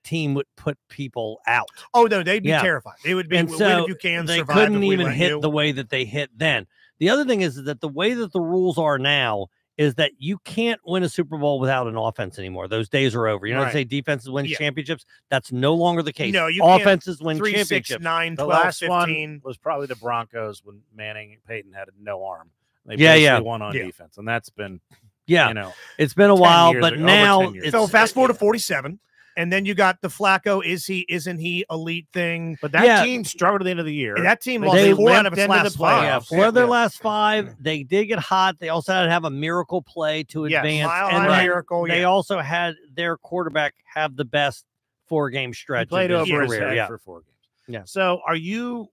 team would put people out. Oh no, they'd be Yeah. terrified. They would be And win so if you can. They survive couldn't if we even let hit you. the way that they hit then. The other thing is that the way that the rules are now is that you can't win a Super Bowl without an offense anymore. Those days are over. You know, Right. they say defenses win Yeah. championships. That's no longer the case. No, you can't. Offenses win 3, 6, championships. 9, The 12, last 15. one was probably the Broncos when Manning and Peyton had no arm. They Yeah, basically yeah. won on Yeah. defense, and that's been Yeah, it's been a 10 while, years but ago, over now 10 years. it's So fast forward to 47, and then you got the Flacco. Isn't he elite thing? But that Yeah. team struggled at the end of the year. And that team They lost 4 out of limped its into the last playoffs. 5. Yeah, for their Yeah. last 5, they did get hot. They also had to have a miracle play to Yes, advance. Mile and High then miracle, they yeah. also had their quarterback have the best 4-game He stretch played of his over his career. head Yeah. for 4 games. Yeah. So are you?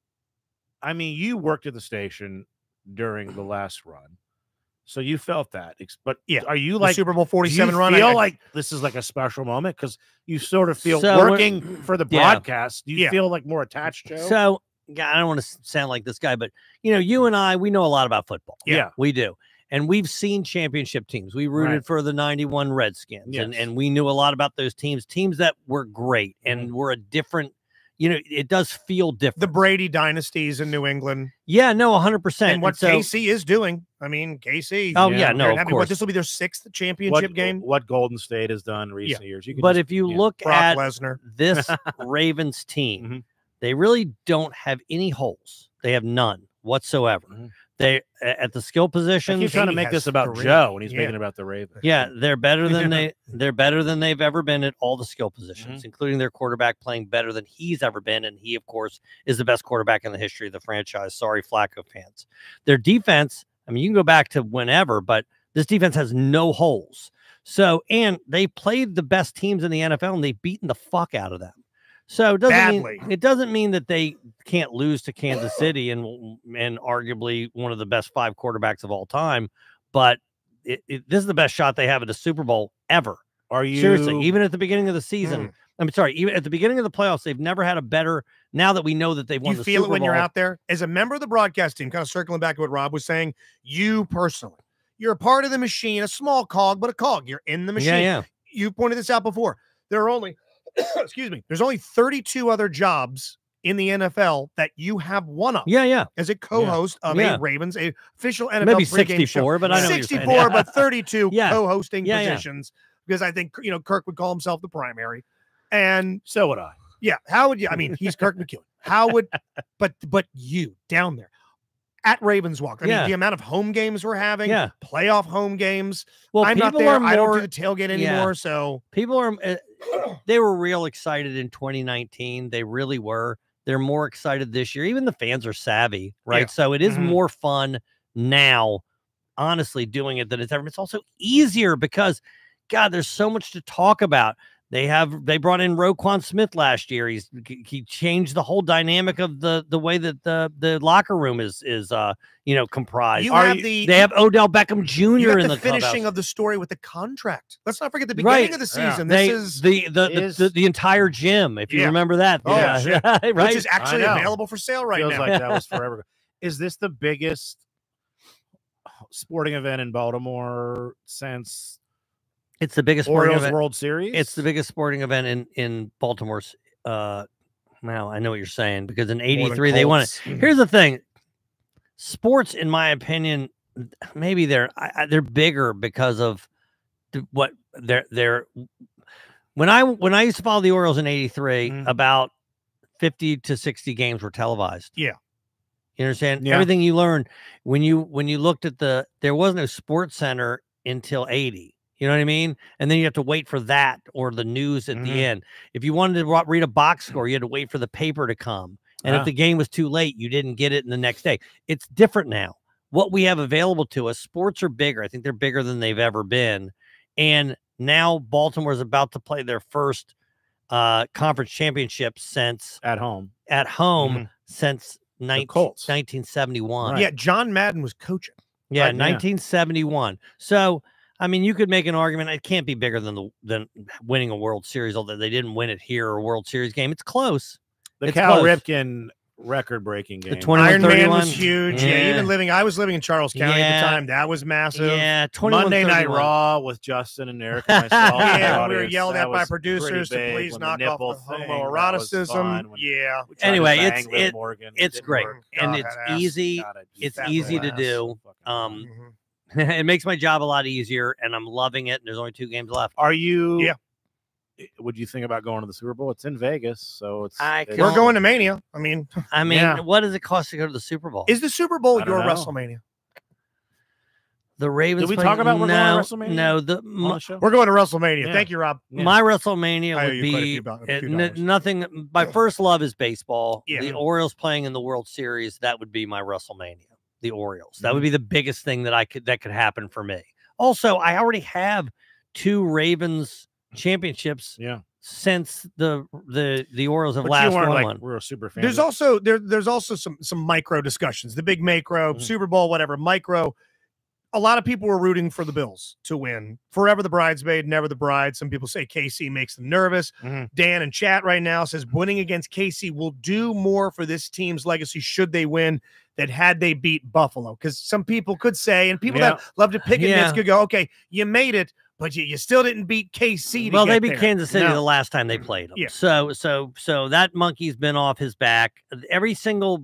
I mean, you worked at the station during the last run. So you felt that, but yeah, are you the like Super Bowl 47 run? Feel like this is like a special moment because you sort of feel working for the broadcast. Do you feel like more attached, Joe? So I don't want to sound like this guy, but you and I, we know a lot about football. Yeah, we do. And we've seen championship teams. We rooted for the 91 Redskins, and we knew a lot about those teams that were great and were a different, it does feel different. The Brady dynasties in New England. Yeah, no, 100%. And what KC is doing. I mean, KC. Oh, yeah, no, of course. This will be their 6th championship game. What Golden State has done in recent years. But if you look at Lesnar. This Ravens team, they really don't have any holes. They have none whatsoever. They at the skill position. He's trying to make this about Joe, and he's making it about the Ravens. Yeah, they're better than they're better than they've ever been at all the skill positions, including their quarterback playing better than he's ever been, and he, of course, is the best quarterback in the history of the franchise. Sorry, Flacco fans. Their defense. I mean, you can go back to whenever, but this defense has no holes. So, and they played the best teams in the NFL, and they've beaten the fuck out of them. So it doesn't mean that they can't lose to Kansas City and arguably one of the best 5 quarterbacks of all time. But this is the best shot they have at a Super Bowl ever. Are you seriously? Even at the beginning of the season, I'm sorry, even at the beginning of the playoffs, they've never had a better. Now that we know that they've won the Super Bowl, you feel it when you're out there as a member of the broadcast team. Kind of circling back to what Rob was saying. You personally, you're a part of the machine, a small cog, but a cog. You're in the machine. Yeah. You pointed this out before. There are only excuse me, there's only 32 other jobs in the NFL that you have one of. Yeah. As a co-host of a Ravens, a official NFL maybe pregame 64, show. but I know 64, but 32 Yeah. co-hosting positions because I think Kirk would call himself the primary, and so would I. Yeah, how would you? I mean, he's Kirk McEwen. How would? But you down there at Ravens Walk. I mean, the amount of home games we're having, playoff home games. Well, I'm not there. I don't do the tailgate anymore, so people are. They were real excited in 2019. They really were. They're more excited this year. Even the fans are savvy, right? Yeah. So it is more fun now, honestly, doing it than it's ever. It's also easier because, God, there's so much to talk about. They brought in Roquan Smith last year. He changed the whole dynamic of the way that the locker room is comprised. They have Odell Beckham Jr. in the finishing clubhouse. of the story with the contract. Let's not forget the beginning of the season. Yeah. This is the entire gym, if you remember that. Right? Which is actually available for sale right Feels now. like that was forever. Is this the biggest sporting event in Baltimore since? It's the biggest sporting event. World Series. It's the biggest sporting event in Baltimore's. Now I know what you're saying because in '83 they won it. Here's the thing: sports, in my opinion, maybe they're bigger because of what they're. When I used to follow the Orioles in '83, about 50 to 60 games were televised. Yeah. You understand? Yeah. Everything you learned when you looked at there was no Sports Center until '80. You know what I mean? And then you have to wait for that or the news at the end. If you wanted to read a box score, you had to wait for the paper to come. And if the game was too late, you didn't get it in the next day. It's different now. What we have available to us, sports are bigger. I think they're bigger than they've ever been. And now Baltimore is about to play their first conference championship since at home since 1971. Right. Yeah, John Madden was coaching. Yeah, 1971. So I mean, you could make an argument it can't be bigger than winning a World Series, although they didn't win it here or a World Series game. It's close. The Cal Ripken record-breaking game. The Iron Man was huge. Yeah, I was living in Charles County at the time. That was massive. Yeah, Monday Night Raw with Justin and Eric and myself. Yeah, we were yelled at by producers to please knock off the homoeroticism. Yeah. Anyway, it's great and it's easy. It's easy to do. It makes my job a lot easier, and I'm loving it. And there's only 2 games left. Are you? Yeah. Would you think about going to the Super Bowl? It's in Vegas, so we're going to Mania. I mean, what does it cost to go to the Super Bowl? Is the Super Bowl your WrestleMania? The Ravens. Did we talk about going to WrestleMania? No, we're going to WrestleMania. Yeah. Thank you, Rob. Yeah. My WrestleMania would be nothing. My first love is baseball. Yeah. The Orioles playing in the World Series. That would be my WrestleMania. The Orioles. That would be the biggest thing that could happen for me. Also, I already have 2 Ravens championships. Yeah. Since the Orioles have last won one. We're a super fan. There's also some micro discussions. The big macro, Super Bowl, whatever, micro. a lot of people were rooting for the Bills to win. Forever the bridesmaid, never the bride. Some people say KC makes them nervous. Dan in chat right now says winning against KC will do more for this team's legacy should they win than had they beat Buffalo. Because some people could say, and people that love to pick at Mitch could go, okay, you made it, but you still didn't beat KC. Well, they beat Kansas City the last time they played them. Yeah. So that monkey's been off his back. Every single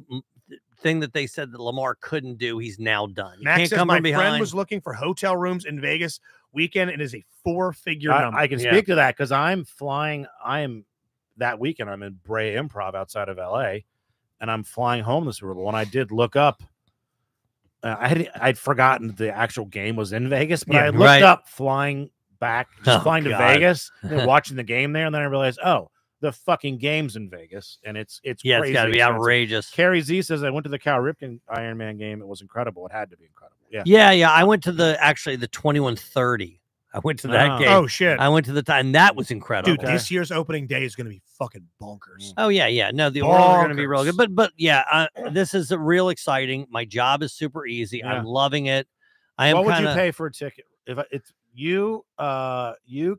thing that they said that Lamar couldn't do, he's now done. Max can't says come my friend was looking for hotel rooms in Vegas weekend. It is a 4-figure number. I can speak to that because I'm flying. That weekend. I'm in Brea Improv outside of LA, and I'm flying home this Super Bowl. And I did look up. I'd forgotten the actual game was in Vegas, but I looked up flying back, flying to Vegas, and watching the game there, and then I realized, the fucking game's in Vegas, and it's crazy. It's got to be outrageous. Carrie Z says I went to the Cal Ripken Ironman game. It was incredible. It had to be incredible. Yeah. I went to the 2130. I went to that game. Oh shit! I went to the time that was incredible. Dude, this year's opening day is going to be fucking bonkers. Oh yeah. No, the Orioles are going to be real good. But yeah, this is real exciting. My job is super easy. I'm loving it. What would you pay for a ticket if it's you,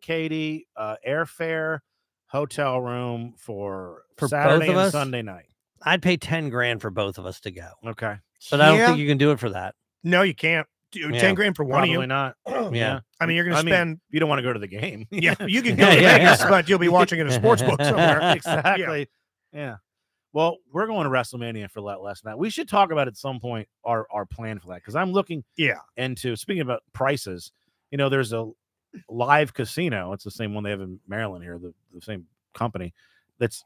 Katie, airfare, hotel room for Saturday and Sunday night? I'd pay 10 grand for both of us to go. Okay, but I don't think you can do it for that. No, you can't. Dude, 10 grand for one of you. Probably not. Yeah. I mean, you're going to spend. You don't want to go to the game. Yeah, you can go to Vegas, but you'll be watching in a sports book somewhere. Exactly. Yeah. Well, we're going to WrestleMania for less than that. We should talk about at some point our plan for that because I'm looking into, speaking about prices, there's a live casino. It's the same one they have in Maryland here, the same company that's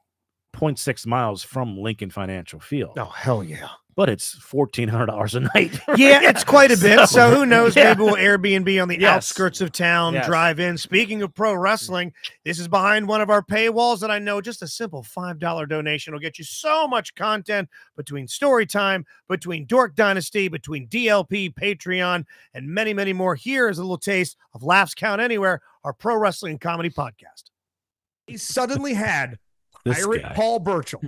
0.6 miles from Lincoln Financial Field. Oh, hell yeah. But it's $1,400 a night. Yeah, it's quite a bit. So who knows? Maybe we'll Airbnb on the outskirts of town, drive in. Speaking of pro wrestling, this is behind one of our paywalls that I know just a simple $5 donation will get you so much content between Storytime, between Dork Dynasty, between DLP, Patreon, and many, many more. Here is a little taste of Laughs Count Anywhere, our pro wrestling comedy podcast. He suddenly had Pirate Paul Burchill,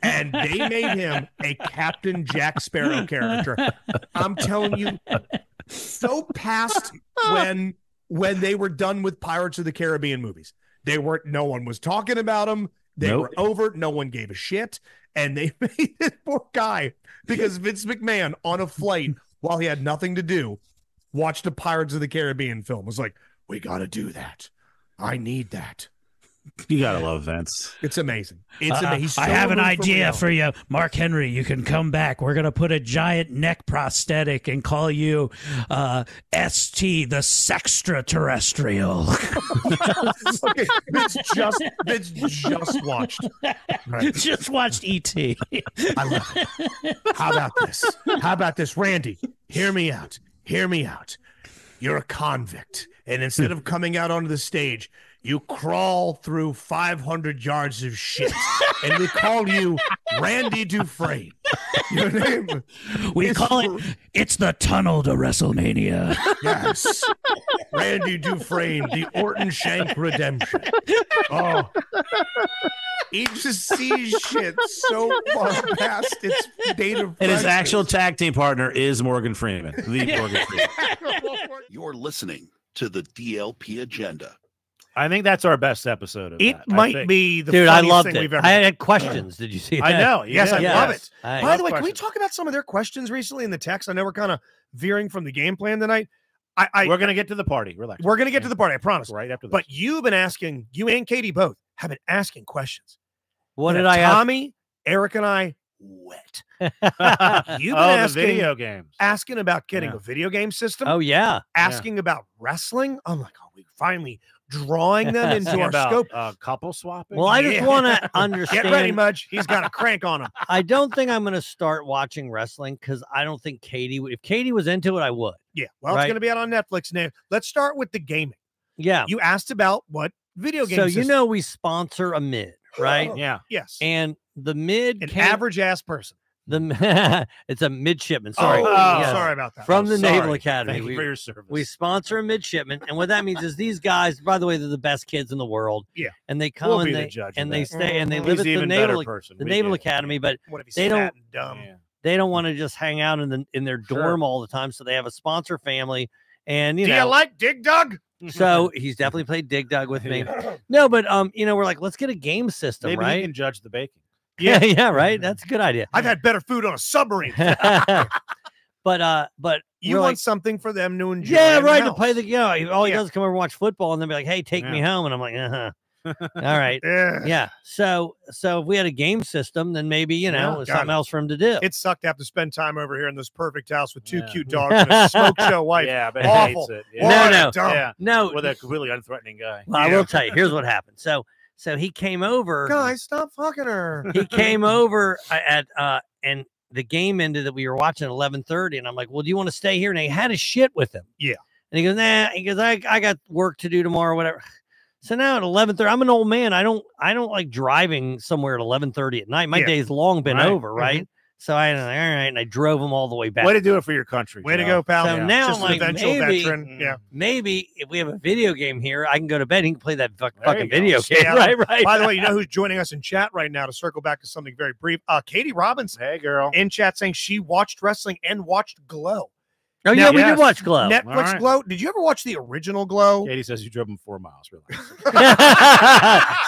and they made him a Captain Jack Sparrow character. I'm telling you, so past when they were done with Pirates of the Caribbean movies. No one was talking about them. They were over. No one gave a shit. And they made this poor guy, because Vince McMahon on a flight while he had nothing to do, watched a Pirates of the Caribbean film. Was like, we got to do that. I need that. You gotta love Vince. It's amazing. It's amazing. I have an idea for you, Mark Henry. You can come back. We're gonna put a giant neck prosthetic and call you ST, the Sextraterrestrial. Okay, Vince just watched. Right. Just watched E.T. I love it. How about this, Randy? Hear me out. You're a convict, and instead of coming out onto the stage, you crawl through 500 yards of shit, and we call you Randy Dufresne. Your name? We call it's the tunnel to WrestleMania. Yes. Randy Dufresne, the Orton Shank Redemption. Oh. He just sees shit so far past its date of And his actual tag team partner is Morgan Freeman. Morgan Freeman. You're listening to the DLP Agenda. I think that's our best episode of it. That, might be the dude. I loved thing it. we've ever I had questions. Did you see that? I know. Yes, I love it. By the way, questions. Can we talk about some of their questions recently in the text? I know we're kind of veering from the game plan tonight. We're going to get to the party. Relax. We're going to get to the party. I promise. Right after this. But you've been asking, you and Katie both have been asking questions. What did I ask? Tommy, Eric, and I wet. You've been asking video games. Asking about getting a video game system. Oh, yeah. Asking about wrestling. I'm like, oh, we finally drawing them into our about, scope. Couple swapping. Well, I just want to understand. Get ready, Mudge. He's got a crank on him. I don't think I'm going to start watching wrestling because I don't think Katie would. If Katie was into it, I would. Yeah. Well, it's going to be out on Netflix now. Let's start with the gaming. Yeah. You asked about what video games. So, you know, we sponsor a mid, right? Yeah. Yes. And the mid. An average ass person. It's a midshipman. Sorry. Sorry about that. From the Naval Academy. Thank you for your service. We sponsor a midshipman. And what that means is these guys, by the way, they're the best kids in the world. Yeah. And they come and they stay and they live at the Naval Academy, but what if the Naval Academy, dumb? they don't want to just hang out in their dorm all the time. So they have a sponsor family. And Do you like Dig Dug? So he's definitely played Dig Dug with me. No, but we're like, let's get a game system, Maybe right? he can judge the baking. Yeah, right. That's a good idea. I've had better food on a submarine. But you want something for them to enjoy. Yeah, right. To To play the all he does is come over and watch football and then be like, hey, take me home. And I'm like, all right. Yeah. So if we had a game system, then maybe, something else for him to do. It sucked to have to spend time over here in this perfect house with two cute dogs and a smoke show wife. Yeah, but awful. Hates it. No. With a completely unthreatening guy. Well, I will tell you, here's what happened. So he came over. Guys, stop fucking her. He came over and the game ended that we were watching at 11:30, and I'm like, well, do you want to stay here? And he had his shit with him. Yeah. And he goes, nah. He goes, I got work to do tomorrow, whatever. So now at 11:30, I'm an old man. I don't like driving somewhere at 11:30 at night. My day's long been over, right? Mm-hmm. So I was like, all right, and I drove him all the way back. Way to do it for your country. Way to go, pal. So now just I'm like, maybe if we have a video game here, I can go to bed. He can play that fucking video game. Right. By the way, you know who's joining us in chat right now to circle back to something very brief? Katie Robinson. Hey, girl. In chat saying she watched wrestling and watched Glow. Oh, yeah, we did watch Glow. Netflix Glow. Did you ever watch the original Glow? Katie says you drove him 4 miles. Really?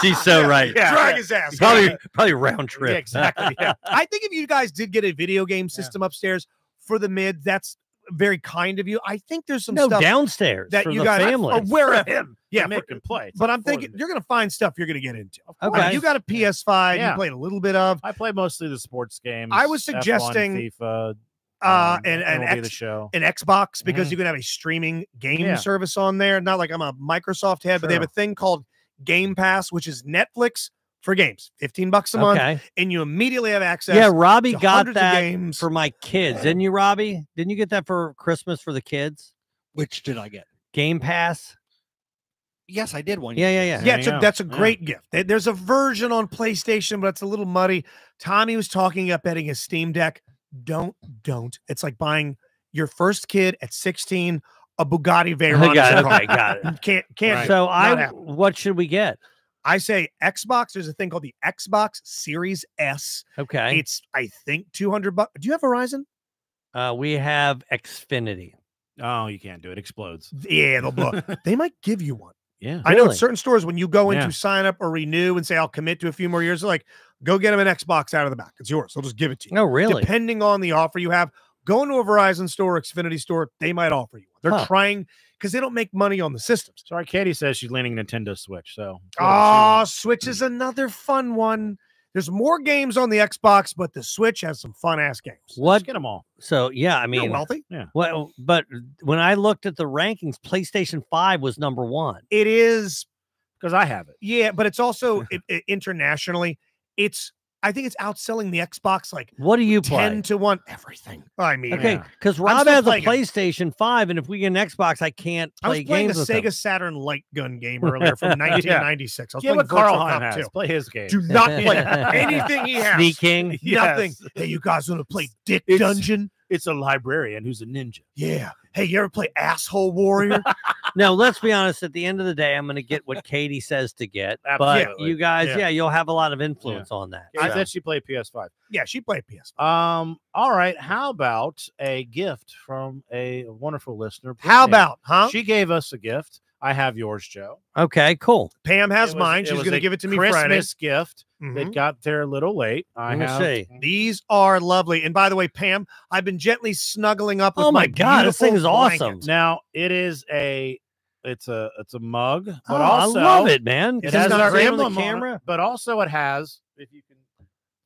She's so right. Drag his ass. Probably round trip. Yeah, exactly. Yeah. I think if you guys did get a video game system upstairs for the mid, that's very kind of you. I think there's some stuff downstairs that for you the guys family. are aware of him. Yeah, make him play. But I'm thinking you're going to find stuff you're going to get into. Okay. I mean, you got a PS5. You played a little bit of. I play mostly the sports games. I was suggesting F1, FIFA. And Xbox, because you can have a streaming game service on there. Not like I'm a Microsoft head, but they have a thing called Game Pass, which is Netflix for games. $15 a month, and you immediately have access. Yeah, Robbie to got that games. for my kids. Didn't you, Robbie? Didn't you get that for Christmas for the kids? Which did I get? Game Pass. Yes, I did one. Yeah. That's a great gift. There's a version on PlayStation, but it's a little muddy. Tommy was talking about getting a Steam Deck. Don't. It's like buying your first kid at 16 a Bugatti Veyron. Got it. Can't. Right. So what should we get? I say Xbox. There's a thing called the Xbox Series S. Okay. It's I think $200. Do you have Verizon? We have Xfinity. Oh, you can't do it. Explodes. Yeah, they'll blow. They might give you one. Yeah, I know at certain stores when you go in to sign up or renew and say I'll commit to a few more years, they're like, go get them an Xbox out of the back. It's yours. They'll just give it to you. Oh, really? Depending on the offer you have, go into a Verizon store, Xfinity store, they might offer you one. They're trying because they don't make money on the systems. Sorry, Katie says she's leaning Nintendo Switch. So Switch is another fun one. There's more games on the Xbox, but the Switch has some fun ass games. What? Get them all. So I mean, you're wealthy. Yeah. Well, but when I looked at the rankings, PlayStation 5 was number 1. It is. Because I have it. Yeah, but it's also internationally, I think it's outselling the Xbox like what do you play? 10 to 1 everything. I mean, okay, because Rob has a PlayStation 5, and if we get an Xbox, I can't play games. I was with playing a Sega Saturn light gun game earlier from 1996. I was playing what Carl Virtual has. Cop 2. Play his game. Do not play anything he has. Sneaking. Nothing. Hey, you guys want to play Dick Dungeon? It's a librarian who's a ninja. Yeah. Hey, you ever play Asshole Warrior? No, let's be honest. At the end of the day, I'm going to get what Katie says to get. Absolutely. But you guys, you'll have a lot of influence on that. I said she played PS5. Yeah, she played PS5. All right. How about a gift from a wonderful listener? How about, huh? She gave us a gift. I have yours, Joe. Okay, cool. Pam has mine. She's going to give it to me Christmas Friday. gift. That got there a little late. Let me see. These are lovely. And by the way, Pam, I've been gently snuggling up with my God, this thing is awesome. Now it is it's a mug, but also I love it, man. It has our emblem on the camera, but also it has, if you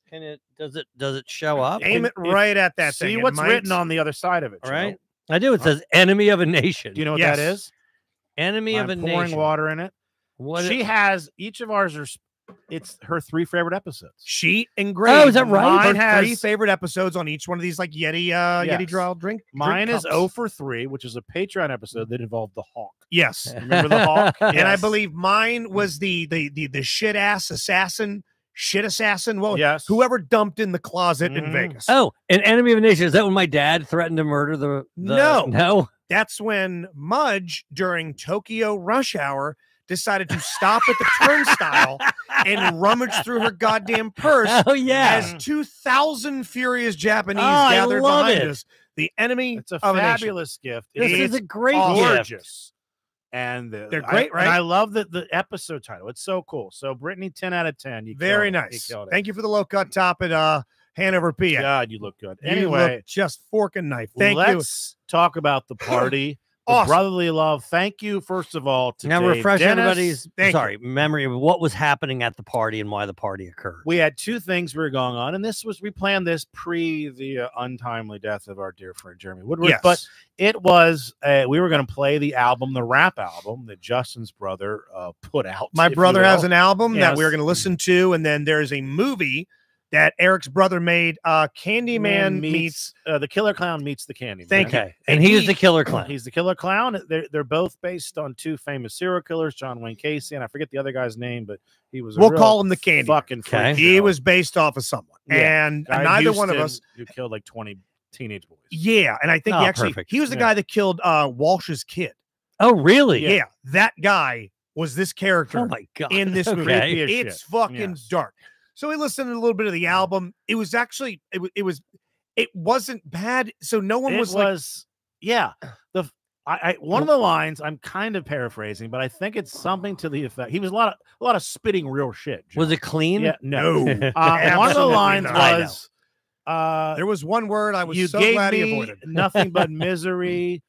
can it does it show up? Aim it right at that thing. See what's written on the other side of it. All right. I do. It says enemy of a nation. Do you know what that is? Enemy of a nation. Pouring water in it. What she has, each of ours are, it's her 3 favorite episodes. She engraved. Oh, is that right? Mine Her has 3 favorite episodes on each one of these, like Yeti draw drink. Mine is cups. 0 for 3, which is a Patreon episode that involved the Hawk. Yes, remember the Hawk? And I believe mine was the shit ass assassin. Shit assassin. Well, yes. Whoever dumped in the closet in Vegas. Oh, an enemy of a nation. Is that when my dad threatened to murder the... No. No. That's when Mudge, during Tokyo rush hour, decided to stop at the turnstile and rummage through her goddamn purse. Oh yeah, as 2,000 furious Japanese I gathered love behind it. us. The enemy It's a of a nation. fabulous gift. This is It's a great gorgeous. gift. And They're great, right? And I love the episode title. It's so cool. So Brittany, 10 out of 10. You Very killed it. nice. You killed it. Thank you for the low cut top at Hanover, PA. God, you look good. You Anyway, look just fork and knife. Thank you. let's talk about the party. The Awesome. brotherly love. Thank you, first of all, to Now Dave refresh Denis. everybody's Thank memory of what was happening at the party and why the party occurred. We had two things were going on, and we planned this pre the untimely death of our dear friend Jeremy Woodward. Yes. But it was we were going to play the album, the rap album that Justin's brother put out. My if you brother has will. an album that Yes. we're going to listen to, and then there's a movie that Eric's brother made. Candyman meets the Killer Clown meets the Candyman. Thank you. Okay, and he's the killer clown. He's the Killer Clown. They're both based on two famous serial killers, John Wayne Casey, and I forget the other guy's name, but he was. We'll call him the Candyman. Fucking Okay. freak he show. was based off of someone, Yeah. and Guy in neither one of Houston us. who killed like 20 teenage boys. Yeah, and I think Oh, he was the Yeah. guy that killed Walsh's kid. Oh, really? Yeah. That guy was this character Oh my god. in this movie. Okay. Creepy as It's shit. fucking Yes. dark. So we listened to a little bit of the album. It was actually it wasn't bad. So no one was like, yeah. One of the lines I'm kind of paraphrasing, but I think it's something to the effect. He was a lot of spitting real shit. John. Was it clean? Yeah, no. No. One of the Absolutely lines not. I know. was, there was one word I was you so gave glad he me avoided. nothing but misery.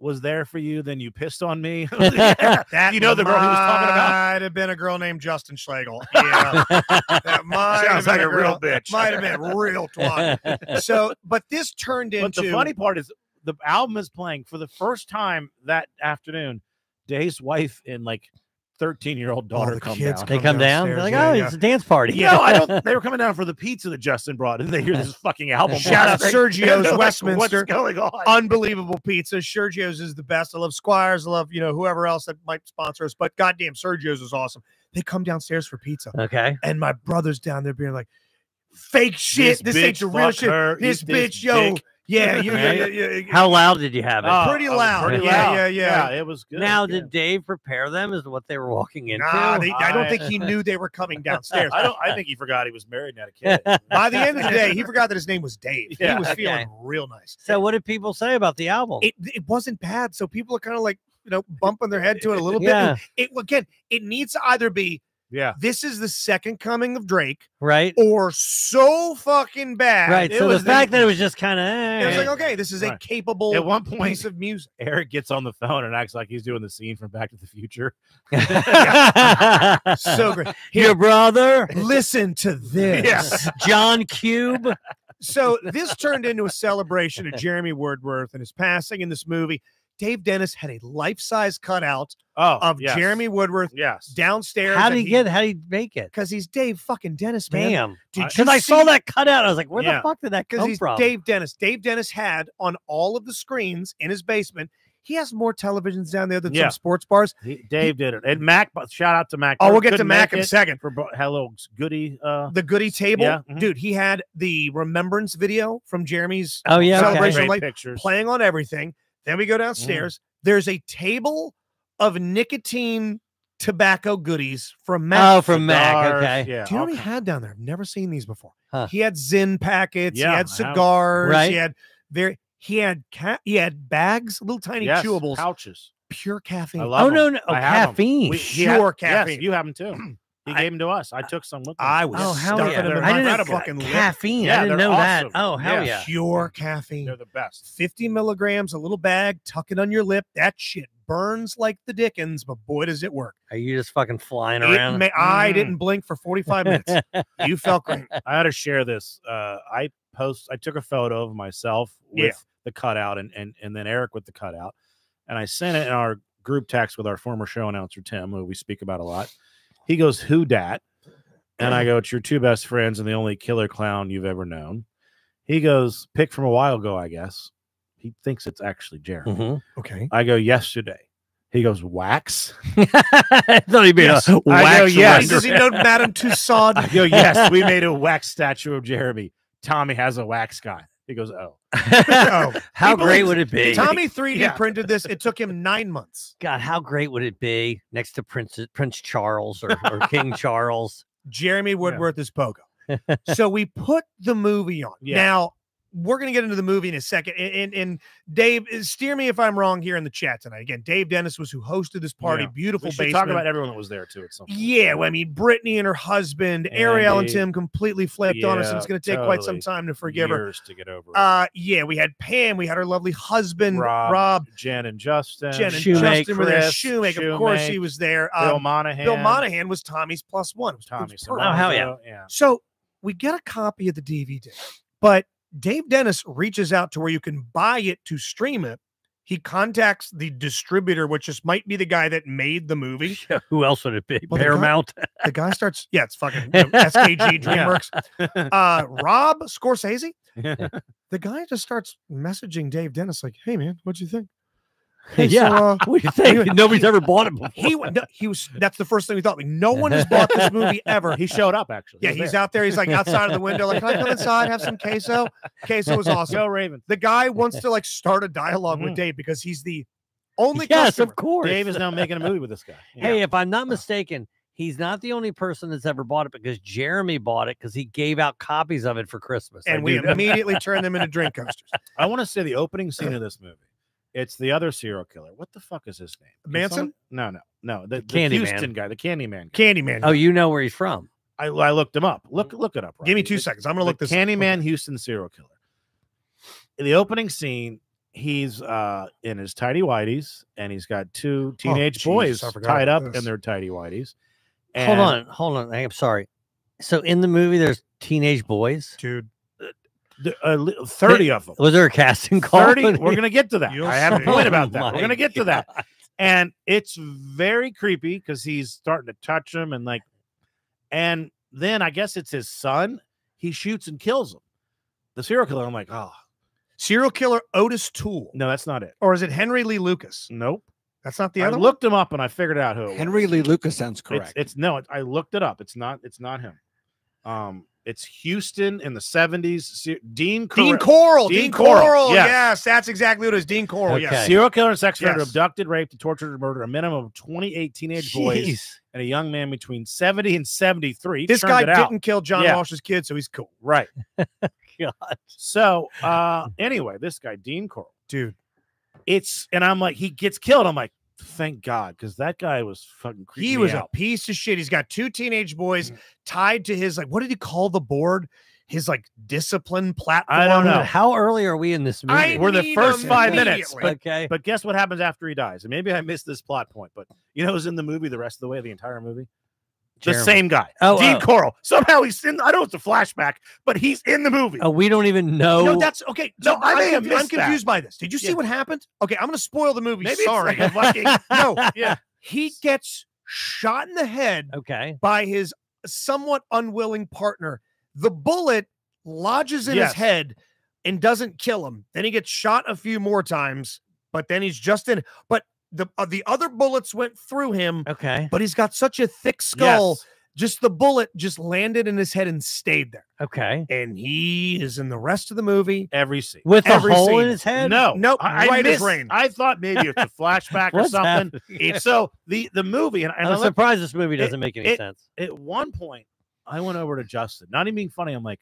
Was there for you, then you pissed on me. That You know the girl he was talking about? Might have been a girl named Justin Schlegel. Yeah, that might Sounds have like been a real girl- bitch. Might have been a real twat. So, but this turned But into the funny part is the album is playing for the first time that afternoon. Dave's wife and like 13-year-old daughter the come kids down. They come down. downstairs, They're like, yeah, oh, yeah. it's a dance party. No, I don't. They were coming down for the pizza that Justin brought, and they hear this fucking album. Shout out blasting. Sergio's They're like, Westminster. What's going on? unbelievable pizza. Sergio's is the best. I love Squires. I love, whoever else that might sponsor us, but goddamn, Sergio's is awesome. They come downstairs for pizza. Okay. And my brother's down there being like, fake shit. This ain't bitch, the real fuck shit. her, This eat bitch, yo. dick. Yeah, How loud did you have it? Pretty loud. Pretty Yeah, loud. yeah. It was good. now, yeah. did Dave prepare them as to what they were walking into? Nah, I don't think he knew they were coming downstairs. I think he forgot he was married and had a kid. By the end of the day, he forgot that his name was Dave. Yeah, He was okay. feeling real nice. So, what did people say about the album? It wasn't bad. So people are kind of like, bumping their head to it a little Yeah. bit. It needs to either be Yeah. this is the second coming of Drake, Right. or so fucking bad. Right. It So the was fact that it was just kind it was of like, okay, this is a Right. capable At one point, piece of music. Eric gets on the phone and acts like he's doing the scene from Back to the Future. So great. your brother, Listen to this. John Cube. So this turned into a celebration of Jeremy Woodworth and his passing in this movie. Dave Denis had a life-size cutout of yes. Jeremy Woodworth Yes. downstairs. How did he make it? Because he's Dave fucking Denis, man. Damn. Did you Because I saw see- that cutout. I was like, where Yeah. the fuck did that Because come he's from? Dave Denis. Dave Denis had on all of the screens in his basement. He has more televisions down there than Yeah. some sports bars. Dave did it. And Mac, shout out to Mac. Oh, we'll get to Couldn't Mac make in a it second. had a little goodie. The goodie table, Yeah, mhm. dude. He had the remembrance video from Jeremy's Oh, yeah. celebration Okay. of life pictures. playing on everything. Then we go downstairs. There's a table of nicotine tobacco goodies from Mac. Oh, from Mac. Cigars, Okay. Yeah. Do you know what okay. he had down there? I've never seen these before. Huh. He had Zinn packets. Yeah, he had I have. cigars. Right. He had bags, little tiny Yes, chewables, pouches. pure caffeine. I love Oh, them. no, no. Oh, I have 'em. caffeine. He had- Pure yes, caffeine. you have them too. He gave them to us. I took some with me. I was Oh, hell stuffing yeah. them in I my didn't know fucking lip. caffeine. Yeah, I didn't they're know that. awesome. Oh, hell Yeah. yeah. Pure caffeine. They're the best. 50 milligrams, a little bag, tuck it on your lip. That shit burns like the Dickens, but boy, does it work. Are you just fucking flying It around? I didn't blink for 45 minutes. You felt great. I had to share this. I took a photo of myself with Yeah. the cutout and then Eric with the cutout. And I sent it in our group text with our former show announcer, Tim, who we speak about a lot. He goes, "Who dat?" And I go, "It's your two best friends and the only killer clown you've ever known." He goes, "Pick from a while ago, I guess." He thinks it's actually Jeremy. Mhm. Okay. I go, "Yesterday." He goes, "Wax?" I thought he'd be Yes. a I go, wax yes. render. Does he know Madame Tussauds? I go, "Yes, we made a wax statue of Jeremy. Tommy has a wax guy." He goes, oh. How great would it be? Tommy 3D printed this. It took him 9 months. God, how great would it be next to Prince Charles or King Charles? Jeremy Woodworth is Pogo. So we put the movie on. Yeah. Now, we're going to get into the movie in a second. And Dave, steer me if I'm wrong here in the chat tonight. Again, Dave Denis was who hosted this party. Yeah. Beautiful We should basement. talk about everyone that was there, too. At some point. Yeah, well, I mean, Brittany and her husband, Ariel and Tim completely flipped on us. And it's going to take quite some time to forgive her. To get over it. Yeah, we had Pam. We had her lovely husband, Rob, Jen and Justin. Jen and Shoemake, Justin were there. Chris, Shoemake, of course, he was there. Bill Monahan. Bill Monahan was Tommy's +1. It was Tommy. perfect. Oh, hell yeah. So we get a copy of the DVD, but Dave Denis reaches out to where you can buy it to stream it. He contacts the distributor, which just might be the guy that made the movie. Yeah, who else would it be? Well, Paramount. The guy starts, it's fucking SKG DreamWorks. Rob Scorsese. The guy just starts messaging Dave Denis like, "Hey man, what'd you think?" Hey, What do you think? Nobody's ever bought it before. He was. That's the first thing we thought. Like, no one has bought this movie ever. He showed up actually. Yeah, he's out there. He's like outside of the window. Like, can I come inside, have some queso? Queso was awesome. Go Ravens. The guy wants to like start a dialogue with Dave because he's the only Yes, customer. of course. Dave is now making a movie with this guy. Hey, if I'm not mistaken, he's not the only person that's ever bought it because Jeremy bought it because he gave out copies of it for Christmas. And we immediately turned them into drink coasters. I want to say the opening scene of this movie. It's the other serial killer. What the fuck is his name? Manson? No. The Candyman. Houston guy, the Candyman. Candyman. Oh, you know where he's from. I looked him up. Look it up. Robbie. Give me 2 seconds. I'm going to look this Candyman up. Houston serial killer. In the opening scene, he's in his tidy whities, and he's got 2 teenage boys tied up in their tidy whities. And Hold on. I'm sorry. So in the movie, there's teenage boys. Dude. 30 of them. Was there a casting call? 30. We're going to get to that. I have a point about that. Oh We're going to get to that. And it's very creepy because he's starting to touch him and then I guess it's his son. He shoots and kills him. The serial killer. I'm like, oh. Serial killer Otis Toole. No, that's not it. Or is it Henry Lee Lucas? Nope. That's not the I other one? looked him up and I figured out who it was. Henry Lee Lucas sounds correct. I looked it up. It's not him. It's Houston in the 70s. Dean Coral. Yes, that's exactly what it is. Dean Coral. Okay. Yes. Serial killer and sex offender abducted, raped, and tortured and murdered a minimum of 28 teenage boys and a young man between 70 and 73. This guy didn't kill John Walsh's kid, so he's cool. Right. God. So anyway, this guy, Dean Coral. Dude. And I'm like, he gets killed. I'm like, thank God, because that guy was fucking creepy. He was a piece of shit. He's got 2 teenage boys tied to his, like, what did he call the board? His, like, discipline platform. I don't know. How early are we in this movie? We're the first 5 minutes. Okay. But guess what happens after he dies? And maybe I missed this plot point, but you know who's in the movie the rest of the way, the entire movie? Jeremy. The same guy. Dean Coral. Somehow he's in, I know it's a flashback, but he's in the movie. Oh, we don't even know. No, that's okay. So No, I'm confused by this. Did you see what happened? Okay, I'm going to spoil the movie. Maybe Sorry. it's like a fucking, No. Yeah. He gets shot in the head by his somewhat unwilling partner. The bullet lodges in his head and doesn't kill him. Then he gets shot a few more times, but then he's just in. But the other bullets went through him. Okay. But he's got such a thick skull. Just the bullet just landed in his head and stayed there. Okay. And he is in the rest of the movie. Every scene. With a Every hole scene. in his head? No. Nope. I Right as missed- rain. I thought maybe it's a flashback or What's something. happening? So the movie, and I'm surprised this movie doesn't make any sense. At one point, I went over to Justin, not even being funny. I'm like,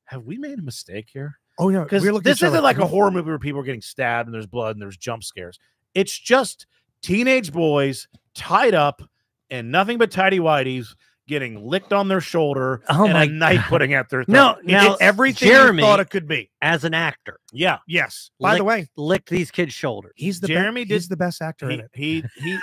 have we made a mistake here? Oh, yeah. Because this isn't like a horror movie where people are getting stabbed and there's blood and there's jump scares. It's just teenage boys tied up and nothing but tidy whities getting licked on their shoulder and a knife putting at their throat. No, now it's everything Jeremy, you thought it could be. As an actor. Yeah. Yes. By the way, licked these kids' shoulders. He's the he's the best actor in it.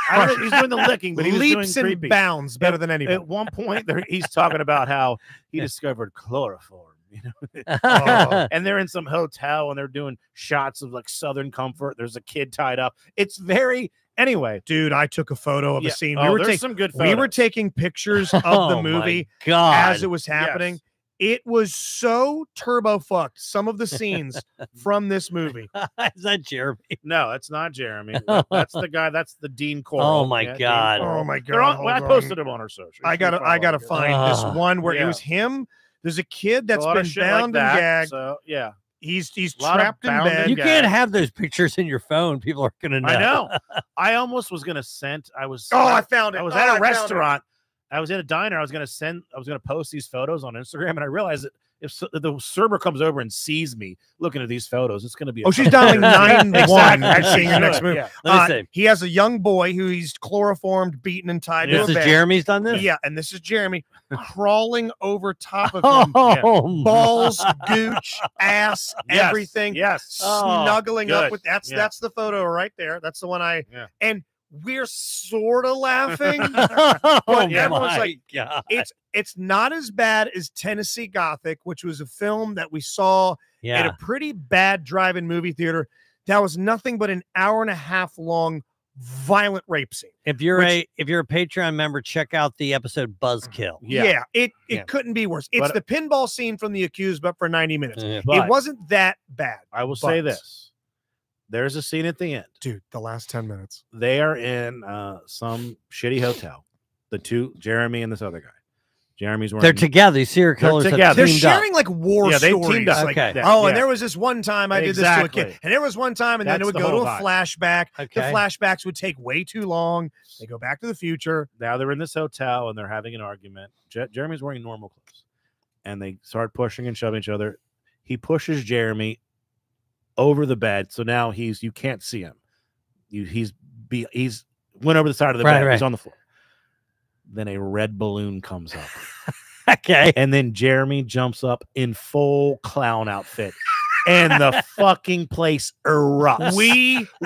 I don't know, he's doing the licking, but he was leaps doing and creepy. bounds better than anybody. At one point, he's talking about how he discovered chloroform. You know, and they're in some hotel and they're doing shots of like Southern Comfort. There's a kid tied up. It's very anyway, dude. I took a photo of a scene. There's some good photos. We were taking pictures of the movie as it was happening. Yes. It was so turbo fucked. Some of the scenes from this movie. Is that Jeremy? No, it's not Jeremy. That's the guy. That's the Dean Coral. Oh my God. Oh my God. I posted him on our social. I gotta find this one where it was him. There's a kid that's been bound and gagged. So yeah. He's Lot of trapped in bound bed. You guy. can't have those pictures in your phone. People are gonna know. I know. I almost was gonna send. I was. Oh, I found it. I was Oh, at I a found restaurant. I was in a diner. I was gonna post these photos on Instagram, and I realized that if the server comes over and sees me looking at these photos, it's gonna be. Oh, she's dialing 911 Exactly. and seeing your next move. Yeah. Let me see. He has a young boy who he's chloroformed, beaten, and tied to This a is bed. Jeremy's done this. Yeah, and this is Jeremy crawling over top of him. Oh, Balls, gooch, ass, Yes, everything. Yes. Snuggling up good. with that's Yeah. that's the photo right there. That's the one Yeah. and we're sort of laughing. oh But my everyone's like, God. It's not as bad as Tennessee Gothic, which was a film that we saw at Yeah. a pretty bad drive-in movie theater. That was nothing but an hour and a half long violent rape scene. If you're a Patreon member, check out the episode Buzzkill. Yeah, it Yeah. couldn't be worse. It's But- the pinball scene from The Accused, but for 90 minutes. But It wasn't that bad. I will say but- this: there's a scene at the end. Dude, the last 10 minutes. They are in some shitty hotel. The two, Jeremy and this other guy. Jeremy's wearing. They're together. These serial They're killers have together. They're teamed up. sharing like war Yeah, they stories. teamed up. Like, Okay. oh, and Yeah. there was this one time I did this to a Exactly. kid. And there was one time, and then it That's would the go to whole a vibe. flashback. The Okay. flashbacks would take way too long. They go back to the future. Now they're in this hotel and they're having an argument. Jeremy's wearing normal clothes, and they start pushing and shoving each other. He pushes Jeremy over the bed, so now you can't see him. He's went over the side of the bed. Right. He's on the floor. Then a red balloon comes up, Okay. and then Jeremy jumps up in full clown outfit, and the fucking place erupts.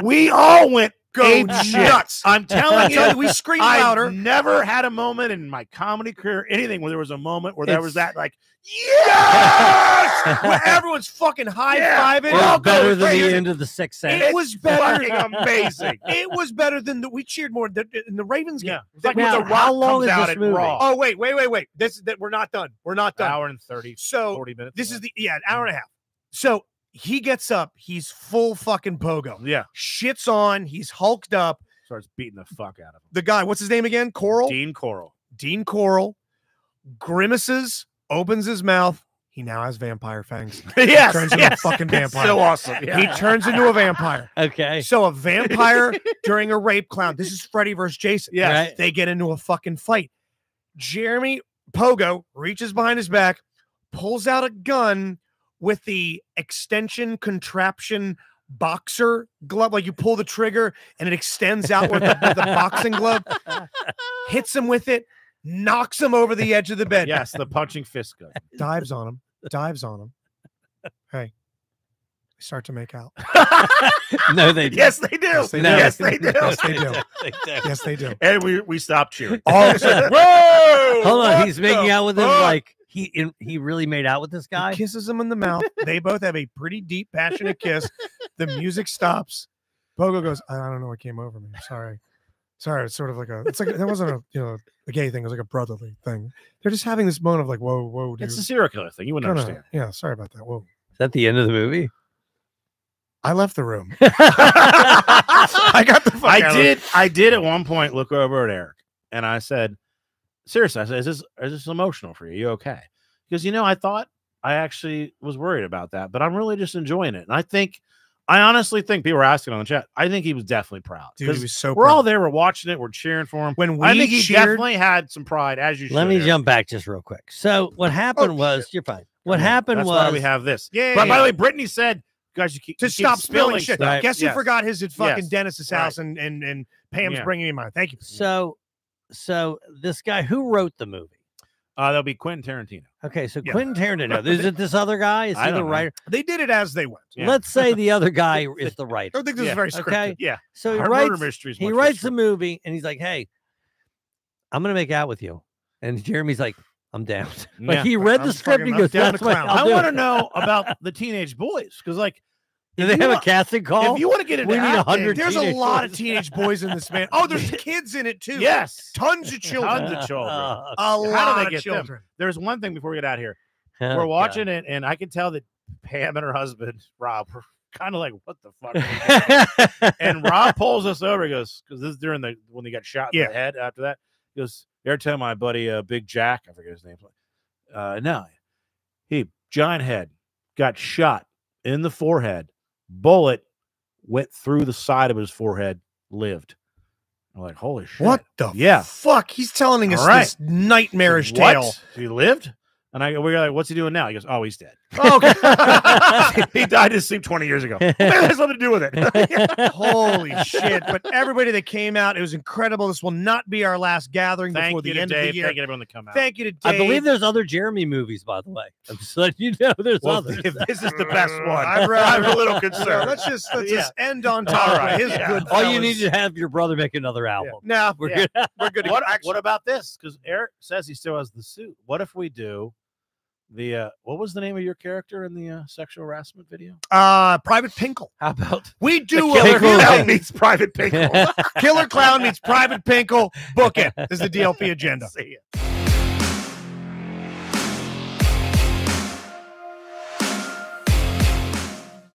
We all went ape shit. nuts. I'm telling you, We screamed I've louder. never had a moment in my comedy career, anything where there was a moment where there was It's- that like, yes, Where everyone's fucking high-fiving. It was better than crazy. the end of the Sixth Sense. It was better. fucking amazing. It was better than we cheered more in the Ravens game. Yeah, it's like Now, when the how Rock long comes is out this at movie? Raw. Oh, wait. We're not done. We're not done. Hour and 30, So 40 minutes. this is an hour and a half. So he gets up. He's full fucking pogo. yeah. Shit's on. He's hulked up. Starts beating the fuck out of him. The guy, what's his name again? Coral? Dean Coral. Dean Coral grimaces, opens his mouth. He now has vampire fangs. Yes, turns into a fucking vampire. So awesome. He turns into a vampire. Okay. So a vampire during a rape clown. This is Freddy versus Jason. Yes. Right. They get into a fucking fight. Jeremy Pogo reaches behind his back, pulls out a gun with the extension contraption boxer glove. Like you pull the trigger and it extends out with the boxing glove. Hits him with it, knocks him over the edge of the bed. Yes, the punching fist gun. Dives on him. Hey, we start to make out. No, they do. Yes, they do. Yes, they do. Yes, they do. Yes, they do. They do. Yes, they do. And we stopped cheering. All of a sudden, Whoa! Hold on. What He's making the out with him fuck? like he really made out with this guy. he kisses him in the mouth. They both have a pretty deep, passionate kiss. The music stops. Pogo goes, I don't know what came over me. Sorry. It's sort of like that wasn't a gay thing. It was like a brotherly thing. They're just having this moment of like, whoa, dude. It's a serial killer thing. You wouldn't No, understand. yeah, sorry about that. Whoa. Is that the end of the movie? I left the room. I got the fuck out of it. I did at one point look over at Eric and I said, seriously, I said, is this emotional for you? You okay? Because I thought I actually was worried about that, but I'm really just enjoying it. And I honestly think people were asking on the chat. I think he was definitely proud. Dude, he was so we're proud. all there, we're watching it, we're cheering for him. When we I think he cheered, definitely had some pride, as you should. Let me Eric. jump back just real quick. So what happened was, you're fine. What happened That's was why we have this. Yeah, But by yeah. the way, Brittany said, guys, you keep to stop spilling shit. stuff. Right. Guess who Yes. forgot his at fucking Yes. Dennis's Right. house and Pam's Yeah. bringing me mine. Thank you. So this guy who wrote the movie. That'll be Quentin Tarantino. Okay, so Yeah. Quentin Tarantino. Is it this other guy? Is I he the don't know. writer? They did it as they went. Yeah. Let's say the other guy is the I writer. don't think this Yeah. is very scripted. Okay. Yeah. So he Our murder writes mysteries. he much writes more the movie and he's like, "Hey, I'm gonna make out with you," and Jeremy's like, "I'm down." Like Yeah. he read I'm the script. He fucking- goes, I'm down "That's to what clown." I'll I do." want to know about the teenage boys because, like, Do if they you have a want- casting call? If you want to get into We need acting, 100 There's a Teenage lot boys. of teenage boys in this, man. Oh, there's kids in it too. Yes, Tons of children. Tons of children. A How do lot they of get them? children. There's one thing before we get out of here. Oh, We're God. watching it, and I can tell that Pam and her husband Rob were kind of like, "What the fuck?" are we doing?" And Rob pulls us over. He goes, "Because this is during when he got shot in Yeah. the head." After that, he goes, "You ever tell my buddy Big Jack? I forget his name. No, he giant head got shot in the forehead. Bullet went through the side of his forehead, lived. I'm like, holy shit. What the yeah. fuck? He's telling us this nightmarish tale. He lived? And we're like, what's he doing now? He goes, oh, he's dead. Oh, okay. He died in his sleep 20 years ago. Maybe that has something to do with it. Holy shit. But everybody that came out, it was incredible. This will not be our last gathering before the end of the year. Thank you to everyone that come out. Thank you to Dave. I believe there's other Jeremy movies, by the way. I'm just letting you know there's others. If this is the best one, I'm a little concerned. Let's just end on top. All right. His good All you fellas. need to have your brother make another album. No, We're good. we're good. What about this? Because Eric says he still has the suit. What if we do the what was the name of your character in the sexual harassment video? Private Pinkle. How about We do Killer a Clown meets Private Pinkle? Killer Clown meets Private Pinkle. Book it. This is the DLP agenda. See ya.